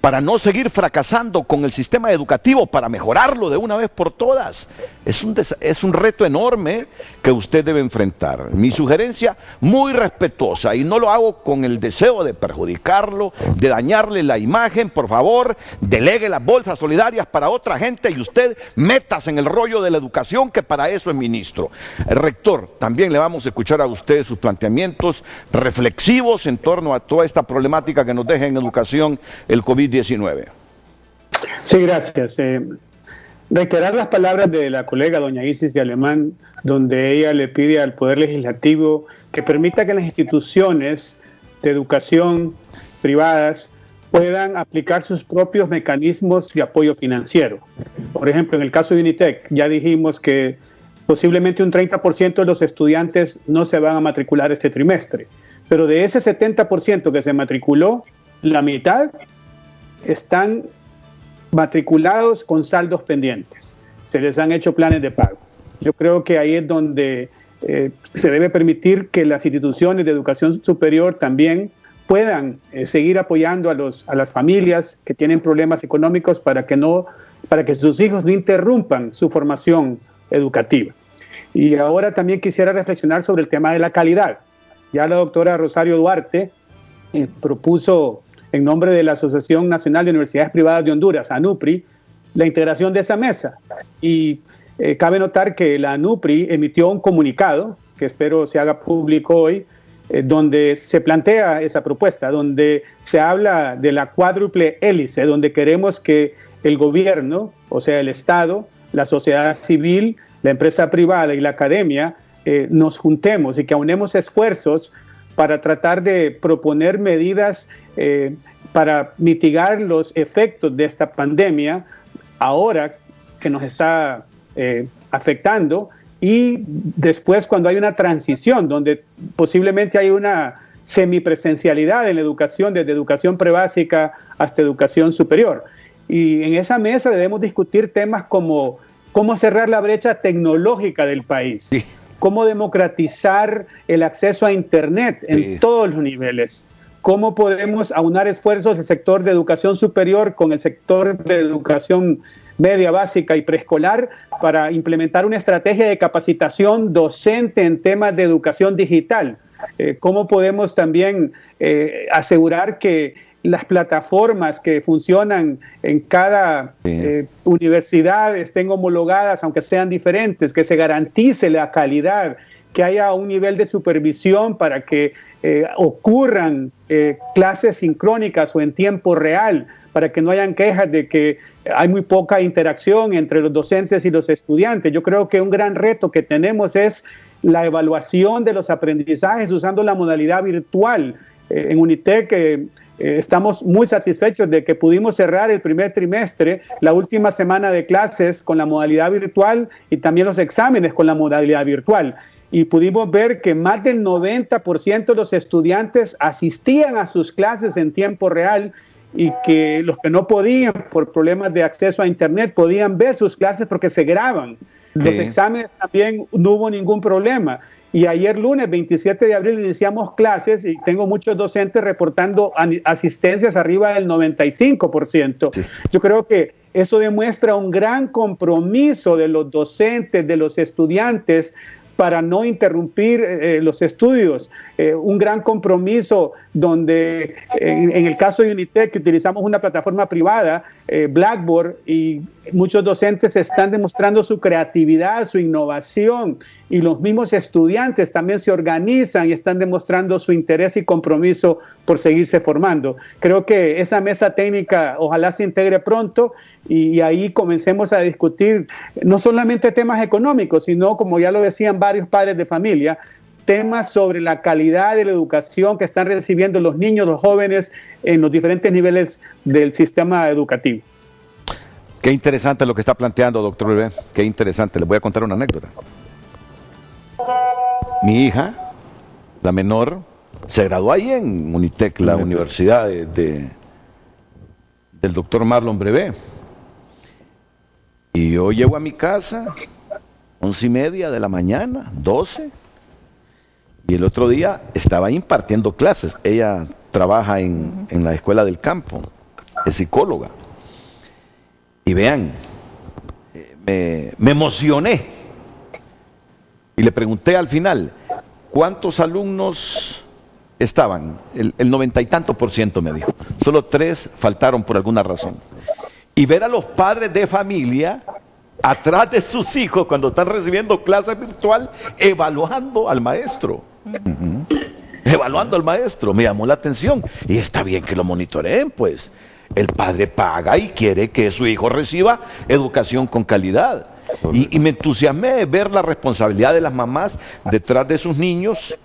para no seguir fracasando con el sistema educativo, para mejorarlo de una vez por todas. Es un reto enorme que usted debe enfrentar. Mi sugerencia, muy respetuosa, y no lo hago con el deseo de perjudicarlo, de dañarle la imagen. Por favor, delegue las bolsas solidarias para otra gente y usted métase en el rollo de la educación, que para eso es ministro. El rector, también le vamos a escuchar a usted sus planteamientos reflexivos en torno a toda esta problemática que nos deja en educación el COVID-19. Sí, gracias. Reiterar las palabras de la colega doña Isis de Alemán, donde ella le pide al Poder Legislativo que permita que las instituciones de educación privadas puedan aplicar sus propios mecanismos de apoyo financiero. Por ejemplo, en el caso de Unitec, ya dijimos que posiblemente un 30% de los estudiantes no se van a matricular este trimestre, pero de ese 70% que se matriculó, la mitad están matriculados con saldos pendientes. Se les han hecho planes de pago. Yo creo que ahí es donde se debe permitir que las instituciones de educación superior también puedan seguir apoyando a las familias que tienen problemas económicos para que sus hijos no interrumpan su formación educativa. Y ahora también quisiera reflexionar sobre el tema de la calidad. Ya la doctora Rosario Duarte propuso, en nombre de la Asociación Nacional de Universidades Privadas de Honduras, ANUPRI, la integración de esa mesa. Y cabe notar que la ANUPRI emitió un comunicado, que espero se haga público hoy, donde se plantea esa propuesta, donde se habla de la cuádruple hélice, donde queremos que el gobierno, o sea, el Estado, la sociedad civil, la empresa privada y la academia nos juntemos y que aunemos esfuerzos para tratar de proponer medidas para mitigar los efectos de esta pandemia ahora que nos está afectando, y después cuando hay una transición, donde posiblemente hay una semipresencialidad en la educación, desde educación prebásica hasta educación superior. Y en esa mesa debemos discutir temas como cómo cerrar la brecha tecnológica del país, sí, cómo democratizar el acceso a Internet en todos los niveles, cómo podemos aunar esfuerzos del sector de educación superior con el sector de educación media básica y preescolar para implementar una estrategia de capacitación docente en temas de educación digital. Cómo podemos también asegurar que las plataformas que funcionan en cada universidad estén homologadas, aunque sean diferentes, que se garantice la calidad, que haya un nivel de supervisión para que ocurran clases sincrónicas o en tiempo real, para que no hayan quejas de que hay muy poca interacción entre los docentes y los estudiantes. Yo creo que un gran reto que tenemos es la evaluación de los aprendizajes usando la modalidad virtual. En UNITEC estamos muy satisfechos de que pudimos cerrar el primer trimestre, la última semana de clases con la modalidad virtual y también los exámenes con la modalidad virtual. Y pudimos ver que más del 90% de los estudiantes asistían a sus clases en tiempo real y que los que no podían por problemas de acceso a Internet podían ver sus clases porque se graban. Los exámenes también no hubo ningún problema. Y ayer lunes 27 de abril iniciamos clases y tengo muchos docentes reportando asistencias arriba del 95%. Sí. Yo creo que eso demuestra un gran compromiso de los docentes, de los estudiantes, para no interrumpir los estudios, un gran compromiso donde en el caso de UNITEC, que utilizamos una plataforma privada, Blackboard, y muchos docentes están demostrando su creatividad, su innovación, y los mismos estudiantes también se organizan y están demostrando su interés y compromiso por seguirse formando. Creo que esa mesa técnica ojalá se integre pronto y ahí comencemos a discutir no solamente temas económicos, sino, como ya lo decían varios padres de familia, temas sobre la calidad de la educación que están recibiendo los niños, los jóvenes en los diferentes niveles del sistema educativo. Qué interesante lo que está planteando, doctor Uribe. Qué interesante. Les voy a contar una anécdota. Mi hija, la menor, se graduó ahí en UNITEC, la universidad del doctor Marlon Brevé. Y yo llego a mi casa, 11:30 de la mañana, 12, y el otro día estaba impartiendo clases. Ella trabaja en la escuela del campo, es psicóloga. Y vean, me emocioné. Y le pregunté al final, ¿cuántos alumnos estaban? El 90 y tanto % me dijo. Solo 3 faltaron por alguna razón. Y ver a los padres de familia atrás de sus hijos cuando están recibiendo clase virtual, evaluando al maestro. Evaluando al maestro, me llamó la atención. Y está bien que lo monitoreen, pues. El padre paga y quiere que su hijo reciba educación con calidad. Y me entusiasmé ver la responsabilidad de las mamás detrás de sus niños.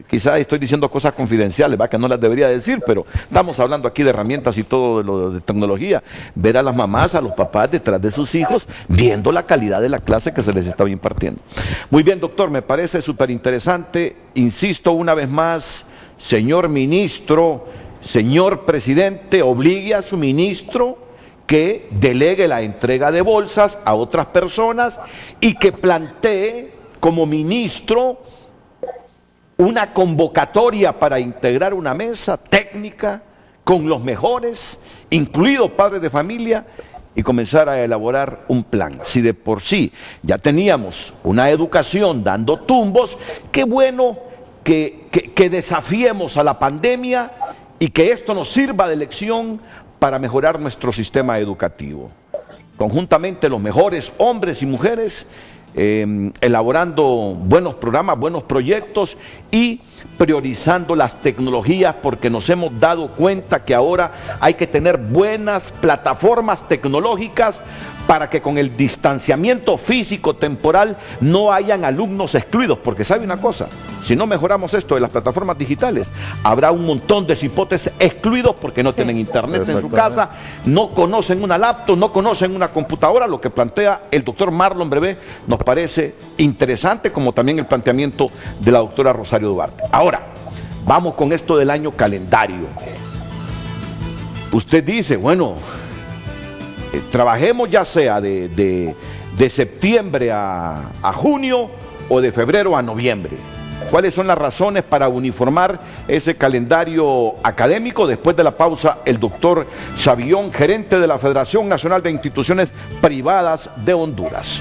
Quizás estoy diciendo cosas confidenciales, ¿va? Que no las debería decir, pero estamos hablando aquí de herramientas y todo de lo de tecnología. Ver a las mamás, a los papás detrás de sus hijos, viendo la calidad de la clase que se les estaba impartiendo. Muy bien, doctor, me parece súper interesante. Insisto una vez más, señor ministro, señor presidente, obligue a su ministro que delegue la entrega de bolsas a otras personas y que plantee como ministro una convocatoria para integrar una mesa técnica con los mejores, incluidos padres de familia, y comenzar a elaborar un plan. Si de por sí ya teníamos una educación dando tumbos, qué bueno que desafiemos a la pandemia y que esto nos sirva de lección para mejorar nuestro sistema educativo. Conjuntamente los mejores hombres y mujeres elaborando buenos programas, buenos proyectos y priorizando las tecnologías, porque nos hemos dado cuenta que ahora hay que tener buenas plataformas tecnológicas para que con el distanciamiento físico temporal no hayan alumnos excluidos, porque sabe una cosa, si no mejoramos esto de las plataformas digitales, habrá un montón de cipotes excluidos porque no tienen internet en su casa, no conocen una laptop, no conocen una computadora. Lo que plantea el doctor Marlon Brevé nos parece interesante, como también el planteamiento de la doctora Rosario Duarte. Ahora, vamos con esto del año calendario. Usted dice, bueno, trabajemos ya sea de septiembre a junio o de febrero a noviembre. ¿Cuáles son las razones para uniformar ese calendario académico? Después de la pausa, el doctor Savillón, gerente de la Federación Nacional de Instituciones Privadas de Honduras.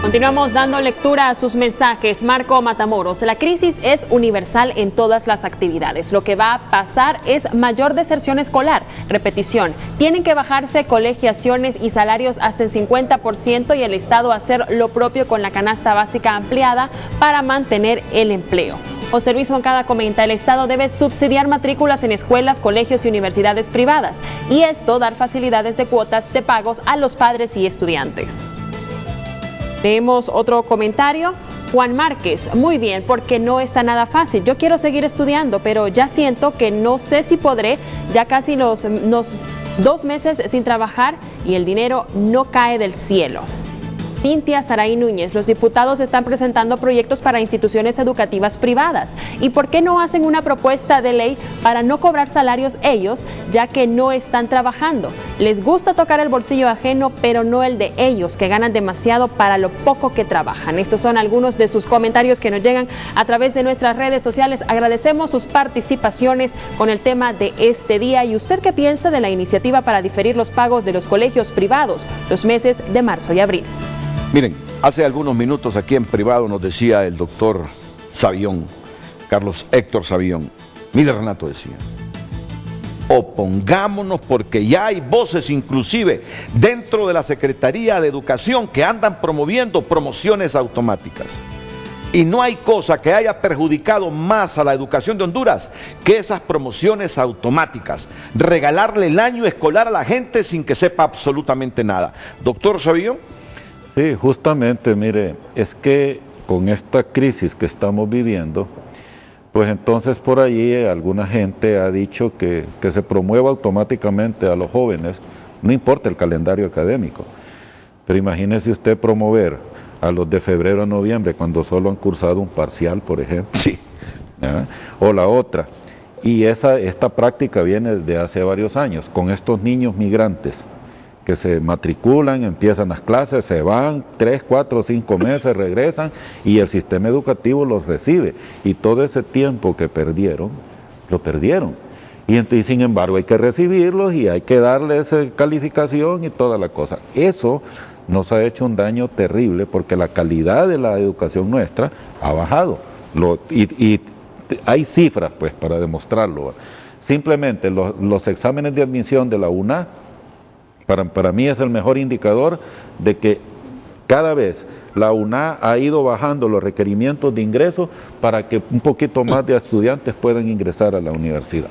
Continuamos dando lectura a sus mensajes. Marco Matamoros, la crisis es universal en todas las actividades. Lo que va a pasar es mayor deserción escolar. Repetición, tienen que bajarse colegiaciones y salarios hasta el 50% y el Estado hacer lo propio con la canasta básica ampliada para mantener el empleo. José Luis Moncada comenta, el Estado debe subsidiar matrículas en escuelas, colegios y universidades privadas y esto dar facilidades de cuotas de pagos a los padres y estudiantes. Tenemos otro comentario. Juan Márquez, muy bien, porque no está nada fácil. Yo quiero seguir estudiando, pero ya siento que no sé si podré, ya casi los 2 meses sin trabajar y el dinero no cae del cielo. Cintia Saray Núñez, los diputados están presentando proyectos para instituciones educativas privadas. ¿Y por qué no hacen una propuesta de ley para no cobrar salarios ellos, ya que no están trabajando? Les gusta tocar el bolsillo ajeno, pero no el de ellos, que ganan demasiado para lo poco que trabajan. Estos son algunos de sus comentarios que nos llegan a través de nuestras redes sociales. Agradecemos sus participaciones con el tema de este día. ¿Y usted qué piensa de la iniciativa para diferir los pagos de los colegios privados los meses de marzo y abril? Miren, hace algunos minutos aquí en privado nos decía el doctor Savillón, Carlos Héctor Savillón. Mire, Renato decía, opongámonos porque ya hay voces inclusive dentro de la Secretaría de Educación que andan promoviendo promociones automáticas. Y no hay cosa que haya perjudicado más a la educación de Honduras que esas promociones automáticas. Regalarle el año escolar a la gente sin que sepa absolutamente nada. Doctor Savillón. Sí, justamente, mire, es que con esta crisis que estamos viviendo, pues entonces por allí alguna gente ha dicho que se promueva automáticamente a los jóvenes, no importa el calendario académico, pero imagínese usted promover a los de febrero a noviembre cuando solo han cursado un parcial, por ejemplo. Sí. ¿Ah? O la otra, y esta práctica viene desde hace varios años, con estos niños migrantes, que se matriculan, empiezan las clases, se van 3, 4, 5 meses, regresan y el sistema educativo los recibe. Y todo ese tiempo que perdieron, lo perdieron. Y sin embargo hay que recibirlos y hay que darles calificación y toda la cosa. Eso nos ha hecho un daño terrible porque la calidad de la educación nuestra ha bajado. Y hay cifras pues para demostrarlo. Simplemente los exámenes de admisión de la UNA, para mí es el mejor indicador de que cada vez la UNA ha ido bajando los requerimientos de ingreso para que un poquito más de estudiantes puedan ingresar a la universidad.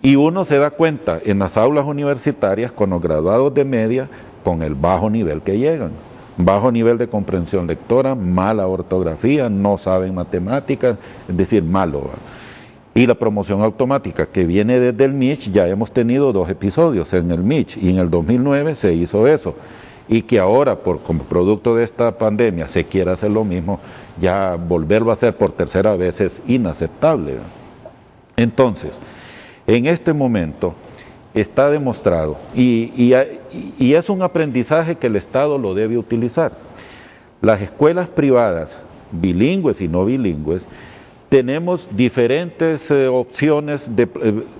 Y uno se da cuenta en las aulas universitarias con los graduados de media con el bajo nivel que llegan. Bajo nivel de comprensión lectora, mala ortografía, no saben matemáticas, es decir, malo, ¿verdad? Y la promoción automática que viene desde el MICH, ya hemos tenido 2 episodios en el MICH y en el 2009 se hizo eso. Y que ahora, como producto de esta pandemia, se quiera hacer lo mismo, ya volverlo a hacer por tercera vez es inaceptable. Entonces, en este momento está demostrado y es un aprendizaje que el Estado lo debe utilizar. Las escuelas privadas, bilingües y no bilingües, tenemos diferentes opciones,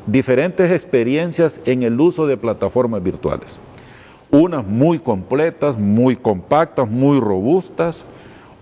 diferentes experiencias en el uso de plataformas virtuales. Unas muy completas, muy compactas, muy robustas,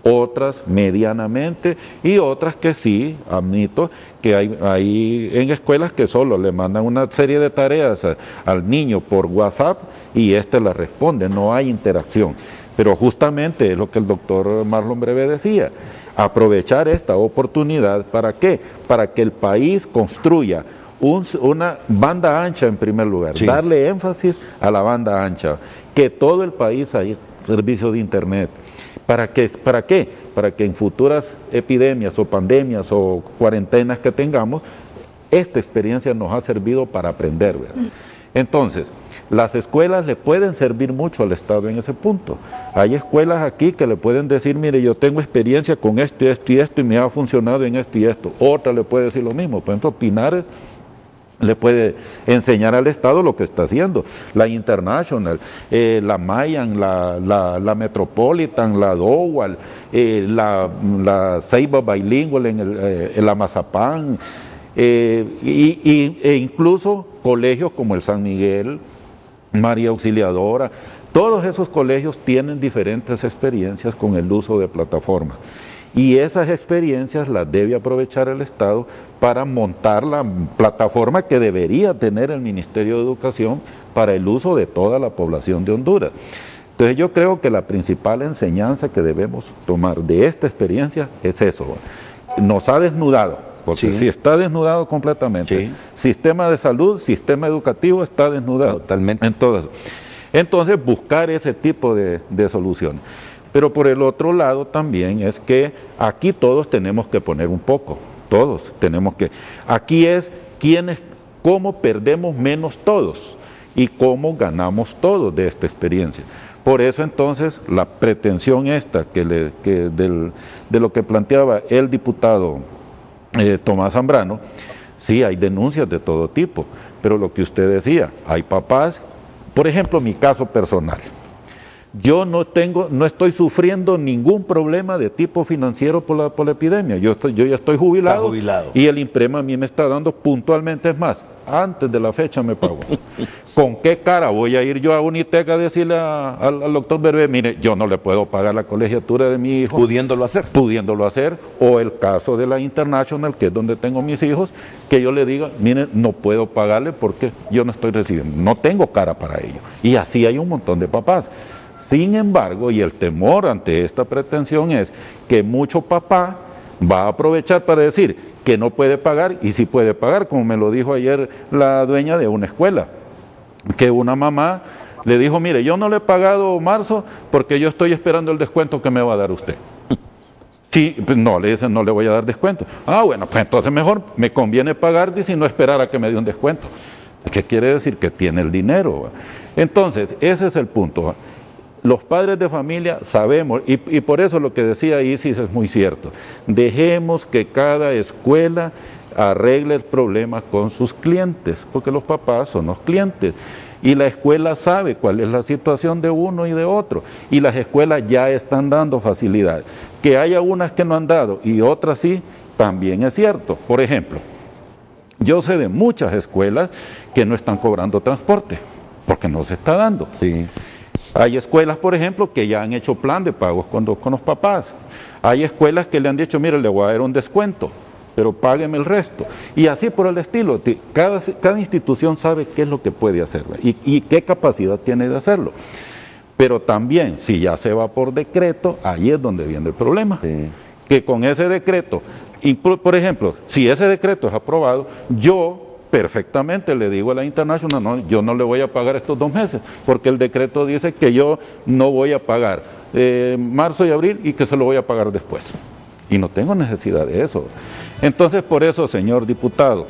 otras medianamente y otras que sí, admito, que hay en escuelas que solo le mandan una serie de tareas al niño por WhatsApp y éste la responde, no hay interacción. Pero justamente es lo que el doctor Marlon Brevé decía, aprovechar esta oportunidad, ¿para qué? Para que el país construya una banda ancha en primer lugar, sí, darle énfasis a la banda ancha, que todo el país haya servicio de internet. ¿Para qué? Para que en futuras epidemias o pandemias o cuarentenas que tengamos, esta experiencia nos ha servido para aprender, ¿verdad? Entonces, las escuelas le pueden servir mucho al Estado en ese punto. Hay escuelas aquí que le pueden decir, mire, yo tengo experiencia con esto y esto y esto y me ha funcionado en esto y esto. Otra le puede decir lo mismo. Por ejemplo, Pinares le puede enseñar al Estado lo que está haciendo. La International, la Mayan, la Metropolitan, la Dowal, la Ceiba Bilingual en la Mazapán, e incluso colegios como el San Miguel, María Auxiliadora. Todos esos colegios tienen diferentes experiencias con el uso de plataformas. Y esas experiencias las debe aprovechar el Estado para montar la plataforma que debería tener el Ministerio de Educación para el uso de toda la población de Honduras. Entonces yo creo que la principal enseñanza que debemos tomar de esta experiencia es eso. Nos ha desnudado, porque sí está desnudado completamente. Sí. Sistema de salud, sistema educativo está desnudado. Totalmente. Entonces buscar ese tipo de soluciones. Pero por el otro lado también es que aquí todos tenemos que poner un poco, todos tenemos que... Aquí es cómo perdemos menos todos y cómo ganamos todos de esta experiencia. Por eso entonces la pretensión esta de lo que planteaba el diputado Tomás Zambrano, sí hay denuncias de todo tipo, pero lo que usted decía, hay papás, por ejemplo mi caso personal. Yo no estoy sufriendo ningún problema de tipo financiero por la epidemia. Yo ya estoy jubilado, y el INPREMA a mí me está dando puntualmente, es más, antes de la fecha me pagó. ¿Con qué cara voy a ir yo a Unitec a decirle al doctor Berbé, mire, yo no le puedo pagar la colegiatura de mi hijo? Pudiéndolo hacer. O el caso de la International, que es donde tengo mis hijos, que yo le diga, mire, no puedo pagarle porque yo no estoy recibiendo, no tengo cara para ello. Y así hay un montón de papás. Sin embargo, y el temor ante esta pretensión es que mucho papá va a aprovechar para decir que no puede pagar y sí puede pagar, como me lo dijo ayer la dueña de una escuela, que una mamá le dijo, mire, yo no le he pagado marzo porque yo estoy esperando el descuento que me va a dar usted. Sí, pues no, le dicen, no le voy a dar descuento. Ah, bueno, pues entonces mejor me conviene pagar y no esperar a que me dé un descuento. ¿Qué quiere decir? Que tiene el dinero. Entonces, ese es el punto. Los padres de familia sabemos, y por eso lo que decía Isis es muy cierto, dejemos que cada escuela arregle el problema con sus clientes, porque los papás son los clientes, y la escuela sabe cuál es la situación de uno y de otro, y las escuelas ya están dando facilidades. Que haya unas que no han dado y otras sí, también es cierto. Por ejemplo, yo sé de muchas escuelas que no están cobrando transporte, porque no se está dando. Sí. Hay escuelas, por ejemplo, que ya han hecho plan de pagos con los papás. Hay escuelas que le han dicho, mire, le voy a dar un descuento, pero págueme el resto. Y así por el estilo. Cada institución sabe qué es lo que puede hacer y qué capacidad tiene de hacerlo. Pero también, si ya se va por decreto, ahí es donde viene el problema. Sí. Que con ese decreto, por ejemplo, si ese decreto es aprobado, yo perfectamente le digo a la International, no, yo no le voy a pagar estos 2 meses, porque el decreto dice que yo no voy a pagar marzo y abril y que se lo voy a pagar después. Y no tengo necesidad de eso. Entonces, por eso, señor diputado,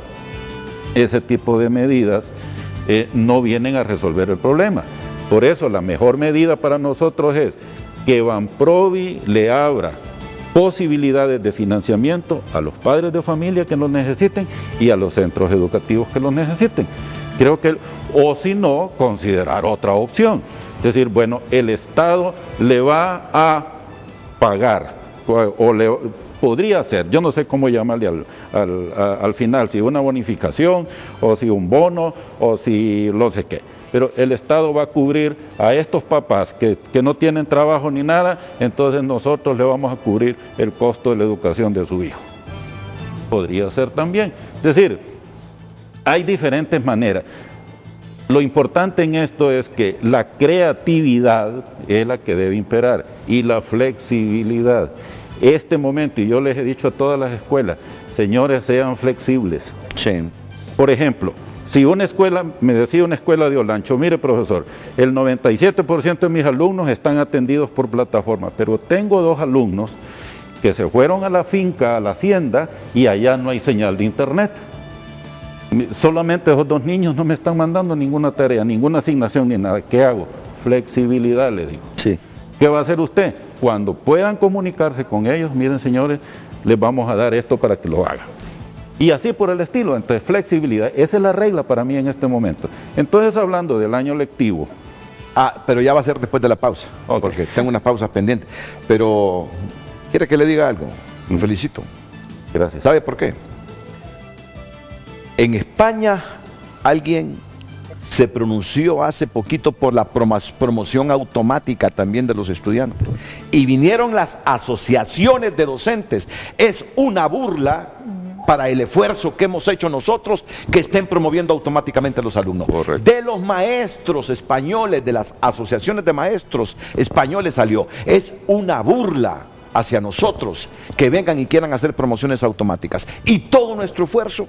ese tipo de medidas no vienen a resolver el problema. Por eso, la mejor medida para nosotros es que Banprovi le abra posibilidades de financiamiento a los padres de familia que lo necesiten y a los centros educativos que lo necesiten. Creo que, o si no, considerar otra opción. Es decir, bueno, el Estado le va a pagar, o le podría ser, yo no sé cómo llamarle al final, si una bonificación, o si un bono, o si no sé qué. Pero el Estado va a cubrir a estos papás que no tienen trabajo ni nada, entonces nosotros le vamos a cubrir el costo de la educación de su hijo. Podría ser también. Es decir, hay diferentes maneras. Lo importante en esto es que la creatividad es la que debe imperar y la flexibilidad. este momento, y yo les he dicho a todas las escuelas, señores, sean flexibles. Sí. Por ejemplo, si una escuela, me decía una escuela de Olancho, mire profesor, el 97% de mis alumnos están atendidos por plataforma, pero tengo 2 alumnos que se fueron a la finca, a la hacienda, y allá no hay señal de internet. Solamente esos 2 niños no me están mandando ninguna tarea, ninguna asignación ni nada. ¿Qué hago? Flexibilidad, les digo. Sí. ¿Qué va a hacer usted? Cuando puedan comunicarse con ellos, miren señores, les vamos a dar esto para que lo hagan. Y así por el estilo, entonces flexibilidad, esa es la regla para mí en este momento. Entonces hablando del año lectivo. Pero ya va a ser después de la pausa, porque tengo unas pausas pendientes. Pero, ¿quiere que le diga algo? Me felicito. Gracias. ¿Sabe por qué? En España alguien se pronunció hace poquito por la promoción automática también de los estudiantes. Y vinieron las asociaciones de docentes. Es una burla para el esfuerzo que hemos hecho nosotros que estén promoviendo automáticamente a los alumnos. Correcto. De los maestros españoles, de las asociaciones de maestros españoles salió. Es una burla hacia nosotros que vengan y quieran hacer promociones automáticas. Y todo nuestro esfuerzo.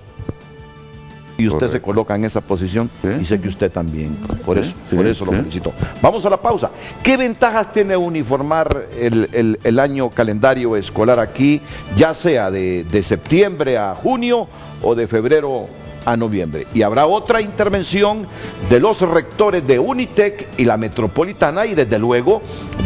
Y usted se coloca en esa posición, y sé que usted también. Por eso lo felicito. Vamos a la pausa. ¿Qué ventajas tiene uniformar el año calendario escolar aquí, ya sea de septiembre a junio o de febrero a noviembre? Y habrá otra intervención de los rectores de Unitec y la Metropolitana, y desde luego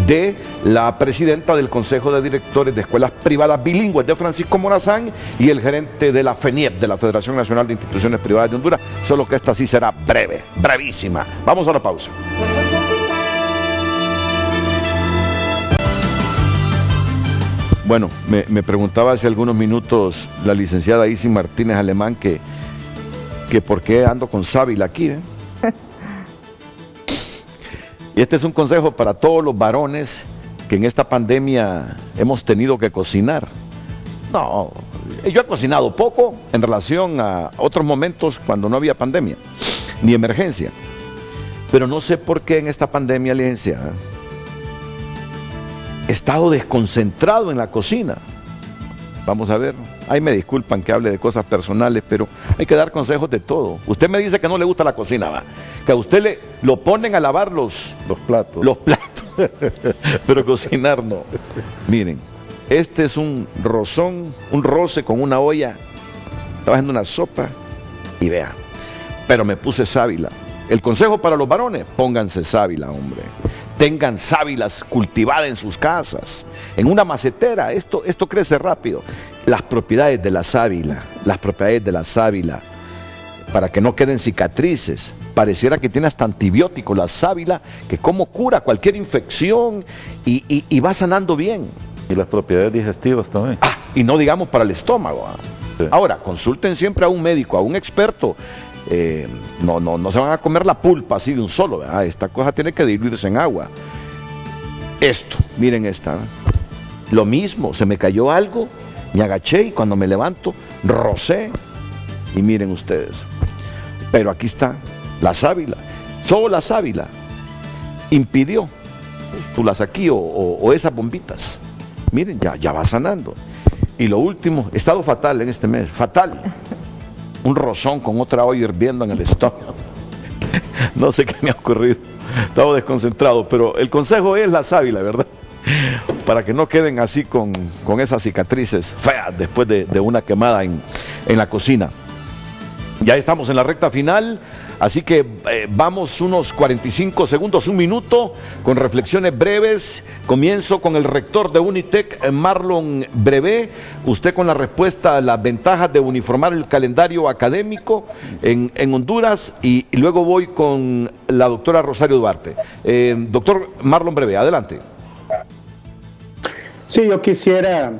de la presidenta del Consejo de Directores de Escuelas Privadas Bilingües de Francisco Morazán y el gerente de la FENIEP, de la Federación Nacional de Instituciones Privadas de Honduras, solo que esta sí será breve, brevísima. Vamos a la pausa. Bueno, me preguntaba hace algunos minutos la licenciada Isi Martínez Alemán que por qué ando con sábila aquí, ¿eh? Y este es un consejo para todos los varones que en esta pandemia hemos tenido que cocinar. No, yo he cocinado poco en relación a otros momentos cuando no había pandemia, ni emergencia. Pero no sé por qué en esta pandemia, licenciada, he estado desconcentrado en la cocina. Vamos a ver, ahí me disculpan que hable de cosas personales, pero hay que dar consejos de todo. Usted me dice que no le gusta la cocina, ¿va? Que a usted lo ponen a lavar los platos. Los platos, pero cocinar no. Miren, este es un roce con una olla. Estaba haciendo una sopa y vea, pero me puse sábila. El consejo para los varones, pónganse sábila, hombre. Tengan sábilas cultivadas en sus casas, en una macetera. Esto crece rápido. Las propiedades de la sábila, para que no queden cicatrices. Pareciera que tiene hasta antibióticos la sábila, que como cura cualquier infección y va sanando bien. Y las propiedades digestivas también. Y no digamos para el estómago. Sí. Ahora, consulten siempre a un médico, a un experto. No se van a comer la pulpa así de un solo, ¿verdad? Esta cosa tiene que diluirse en agua. Esto, miren esta, lo mismo, se me cayó algo, me agaché y cuando me levanto, rocé, y miren ustedes, pero aquí está, la sábila, solo la sábila impidió las aquí o esas bombitas. Miren, ya va sanando. Y lo último, estado fatal en este mes, fatal. Un rozón con otra olla hirviendo en el estómago. No sé qué me ha ocurrido. Estaba desconcentrado, pero el consejo es la sábila, ¿verdad? Para que no queden así con esas cicatrices feas después de una quemada en la cocina. Ya estamos en la recta final, así que vamos unos 45 segundos, un minuto, con reflexiones breves. Comienzo con el rector de Unitec, Marlon Brevé. Usted con la respuesta a las ventajas de uniformar el calendario académico en Honduras, y luego voy con la doctora Rosario Duarte. Doctor Marlon Brevé, adelante. Sí, yo quisiera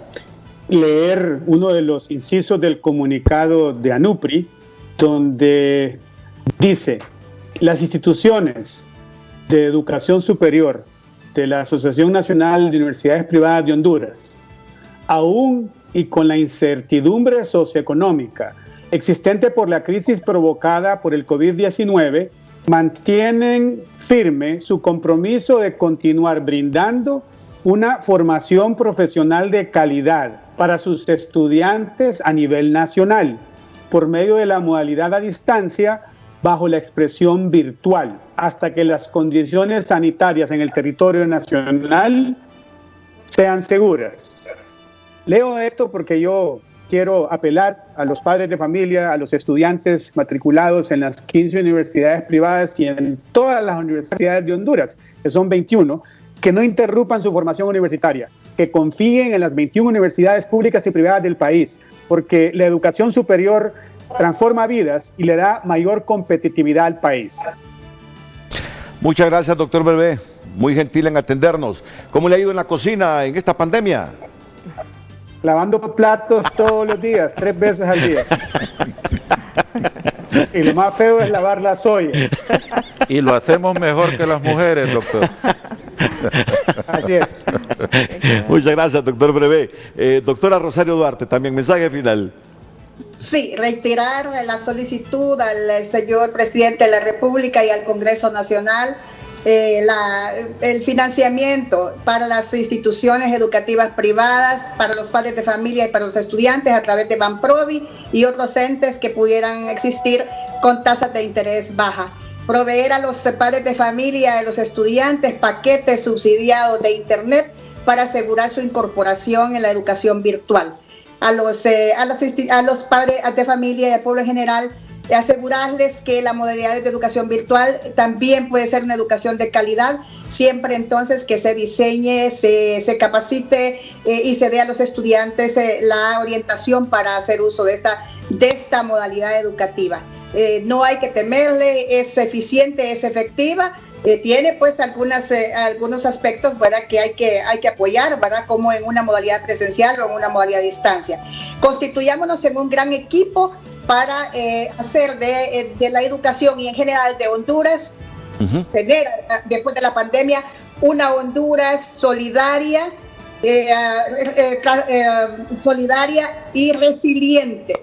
leer uno de los incisos del comunicado de ANUPRI, donde dice: las instituciones de educación superior de la Asociación Nacional de Universidades Privadas de Honduras, aún y con la incertidumbre socioeconómica existente por la crisis provocada por el COVID-19, mantienen firme su compromiso de continuar brindando una formación profesional de calidad para sus estudiantes a nivel nacional, por medio de la modalidad a distancia, bajo la expresión virtual, hasta que las condiciones sanitarias en el territorio nacional sean seguras. Leo esto porque yo quiero apelar a los padres de familia, a los estudiantes matriculados en las 15 universidades privadas y en todas las universidades de Honduras, que son 21, que no interrumpan su formación universitaria, que confíen en las 21 universidades públicas y privadas del país, porque la educación superior transforma vidas y le da mayor competitividad al país. Muchas gracias, doctor Berbé. Muy gentil en atendernos. ¿Cómo le ha ido en la cocina en esta pandemia? Lavando platos todos los días, 3 veces al día. Y lo más feo es lavar las ollas. Y lo hacemos mejor que las mujeres, doctor. Así es. Muchas gracias, doctor Berbé. Doctora Rosario Duarte, también mensaje final. Sí, reiterar la solicitud al señor presidente de la República y al Congreso Nacional el financiamiento para las instituciones educativas privadas, para los padres de familia y para los estudiantes a través de Banprovi y otros entes que pudieran existir con tasas de interés baja. Proveer a los padres de familia y a los estudiantes paquetes subsidiados de Internet para asegurar su incorporación en la educación virtual. A los padres de familia y al pueblo en general, asegurarles que la modalidad de educación virtual también puede ser una educación de calidad, siempre entonces que se diseñe, se capacite y se dé a los estudiantes la orientación para hacer uso de esta modalidad educativa. No hay que temerle, es eficiente, es efectiva. Tiene pues algunos aspectos, ¿verdad?, que hay que apoyar, ¿verdad?, como en una modalidad presencial o en una modalidad a distancia. Constituyámonos en un gran equipo para hacer de la educación y en general de Honduras, tener después de la pandemia una Honduras solidaria y resiliente.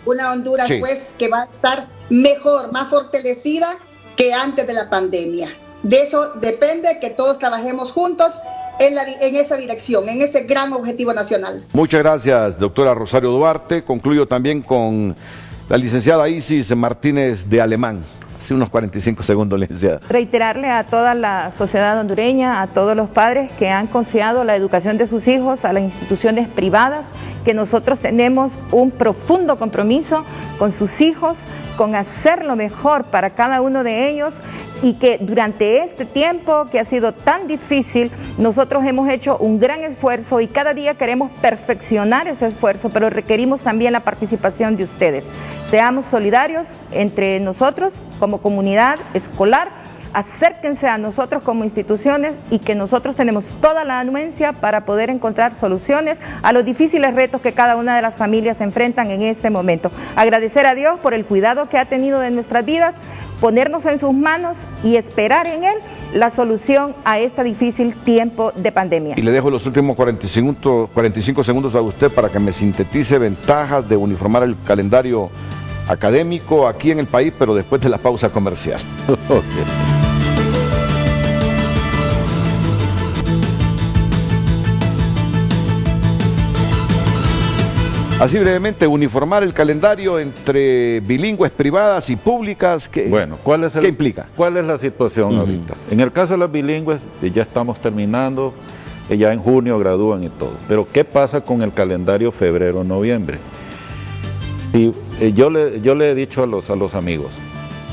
Una Honduras pues que va a estar mejor, más fortalecida que antes de la pandemia. De eso depende que todos trabajemos juntos en esa dirección, en ese gran objetivo nacional. Muchas gracias, doctora Rosario Duarte. Concluyo también con la licenciada Isis Martínez de Alemán. Hace unos 45 segundos, licenciada. Reiterarle a toda la sociedad hondureña, a todos los padres que han confiado la educación de sus hijos a las instituciones privadas, que nosotros tenemos un profundo compromiso con sus hijos, con hacer lo mejor para cada uno de ellos, y que durante este tiempo que ha sido tan difícil, nosotros hemos hecho un gran esfuerzo y cada día queremos perfeccionar ese esfuerzo, pero requerimos también la participación de ustedes. Seamos solidarios entre nosotros como comunidad escolar, acérquense a nosotros como instituciones y que nosotros tenemos toda la anuencia para poder encontrar soluciones a los difíciles retos que cada una de las familias enfrentan en este momento. Agradecer a Dios por el cuidado que ha tenido de nuestras vidas, ponernos en sus manos y esperar en Él la solución a este difícil tiempo de pandemia. Y le dejo los últimos 45 segundos a usted para que me sintetice ventajas de uniformar el calendario académico aquí en el país, pero después de la pausa comercial. Así brevemente, uniformar el calendario entre bilingües privadas y públicas, ¿qué implica? ¿Cuál es la situación ahorita? En el caso de los bilingües, ya estamos terminando, ya en junio gradúan y todo. Pero ¿qué pasa con el calendario febrero-noviembre? Yo le he dicho a los amigos,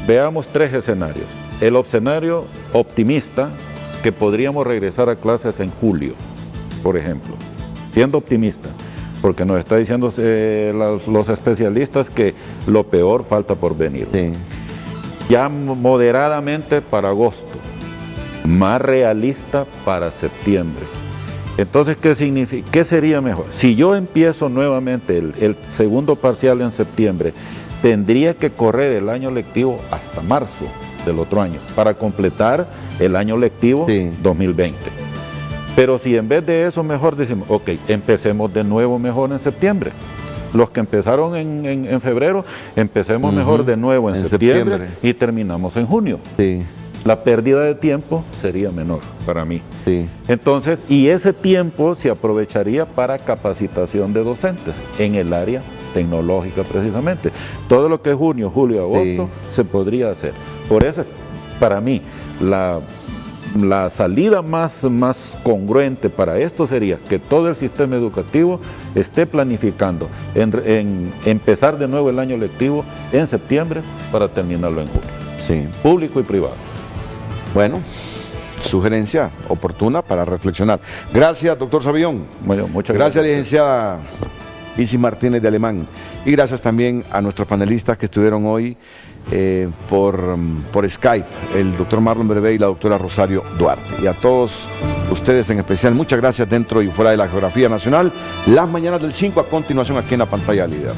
veamos 3 escenarios. El escenario optimista, que podríamos regresar a clases en julio, por ejemplo, siendo optimista, porque nos está diciendo los especialistas que lo peor falta por venir. Sí. Ya moderadamente para agosto, más realista para septiembre. Entonces, ¿qué significa? ¿Qué sería mejor? Si yo empiezo nuevamente el segundo parcial en septiembre, tendría que correr el año lectivo hasta marzo del otro año para completar el año lectivo 2020. Pero si en vez de eso mejor decimos, ok, empecemos de nuevo mejor en septiembre. Los que empezaron en febrero, empecemos mejor de nuevo en septiembre y terminamos en junio. Sí. la pérdida de tiempo sería menor para mí. Sí. Entonces, y ese tiempo se aprovecharía para capacitación de docentes en el área tecnológica precisamente. Todo lo que es junio, julio, agosto se podría hacer. Por eso, para mí, la salida más congruente para esto sería que todo el sistema educativo esté planificando en empezar de nuevo el año lectivo en septiembre para terminarlo en julio. Sí. Público y privado. Bueno, sugerencia oportuna para reflexionar. Gracias, doctor Sabión. Bueno, muchas gracias, licenciada Isi Martínez de Alemán. Y gracias también a nuestros panelistas que estuvieron hoy por Skype, el doctor Marlon Berbé y la doctora Rosario Duarte. Y a todos ustedes en especial, muchas gracias dentro y fuera de la geografía nacional. Las mañanas del 5 a continuación aquí en la pantalla líder.